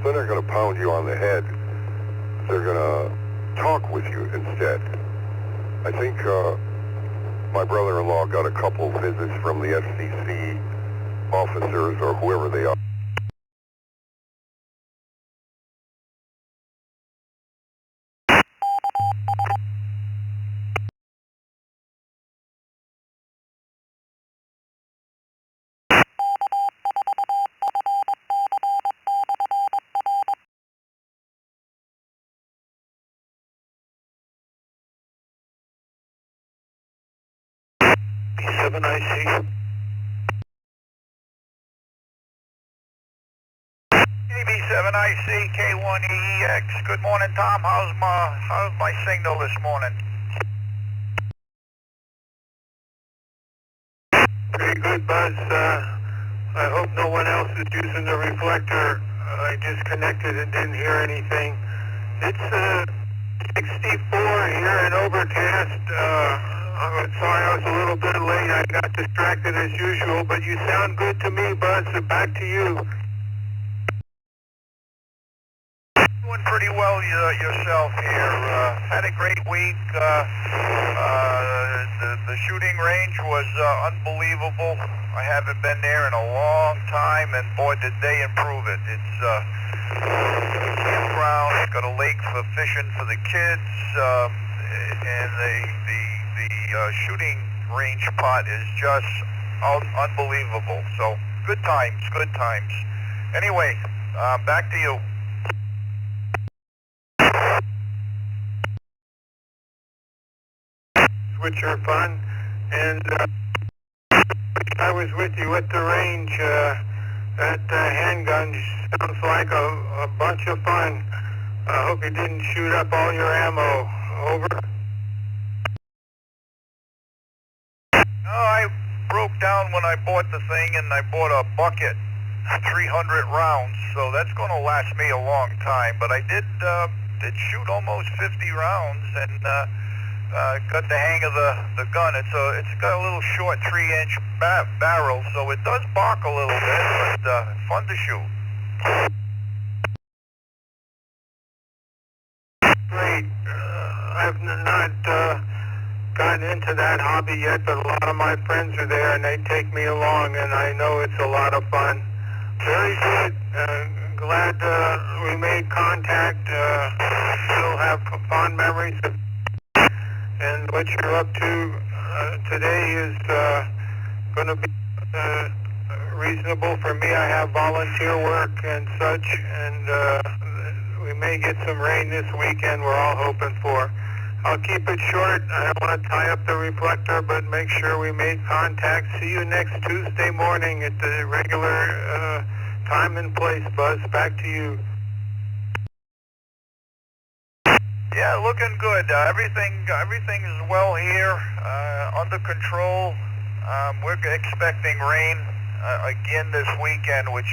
then they're going to pound you on the head. They're going to talk with you instead. I think my brother-in-law got a couple visits from the FCC officers or whoever they are. B7IC. B7IC K1EEX. Good morning, Tom. How's my signal this morning? Pretty good, Buzz. I hope no one else is using the reflector. I just connected and didn't hear anything. It's 64 here in Overcast. I'm sorry I was a little bit late. I got distracted as usual, but you sound good to me, Buzz. So back to you. Doing pretty well yourself here. Had a great week. The shooting range was unbelievable. I haven't been there in a long time, and boy, did they improve it. It's a campground. It's got a lake for fishing for the kids, and the shooting range pot is just unbelievable. So good times, good times. Anyway, back to you. Which are fun, and I was with you at the range. That handgun sounds like a bunch of fun. I hope you didn't shoot up all your ammo. Over. No, I broke down when I bought the thing, and I bought a bucket, 300 rounds, so that's going to last me a long time. But I did shoot almost 50 rounds, and got the hang of the gun. It's got a little short 3-inch barrel, so it does bark a little bit, but fun to shoot. Great. I've not gotten into that hobby yet, but a lot of my friends are there, and they take me along, and I know it's a lot of fun. Very good. Glad we made contact. Still have fond memories of. And what you're up to today is going to be reasonable for me. I have volunteer work and such, and we may get some rain this weekend we're all hoping for. I'll keep it short. I don't want to tie up the reflector, but make sure we made contact. See you next Tuesday morning at the regular time and place, Buzz. Back to you. Yeah, looking good. Everything is well here, under control. We're expecting rain again this weekend, which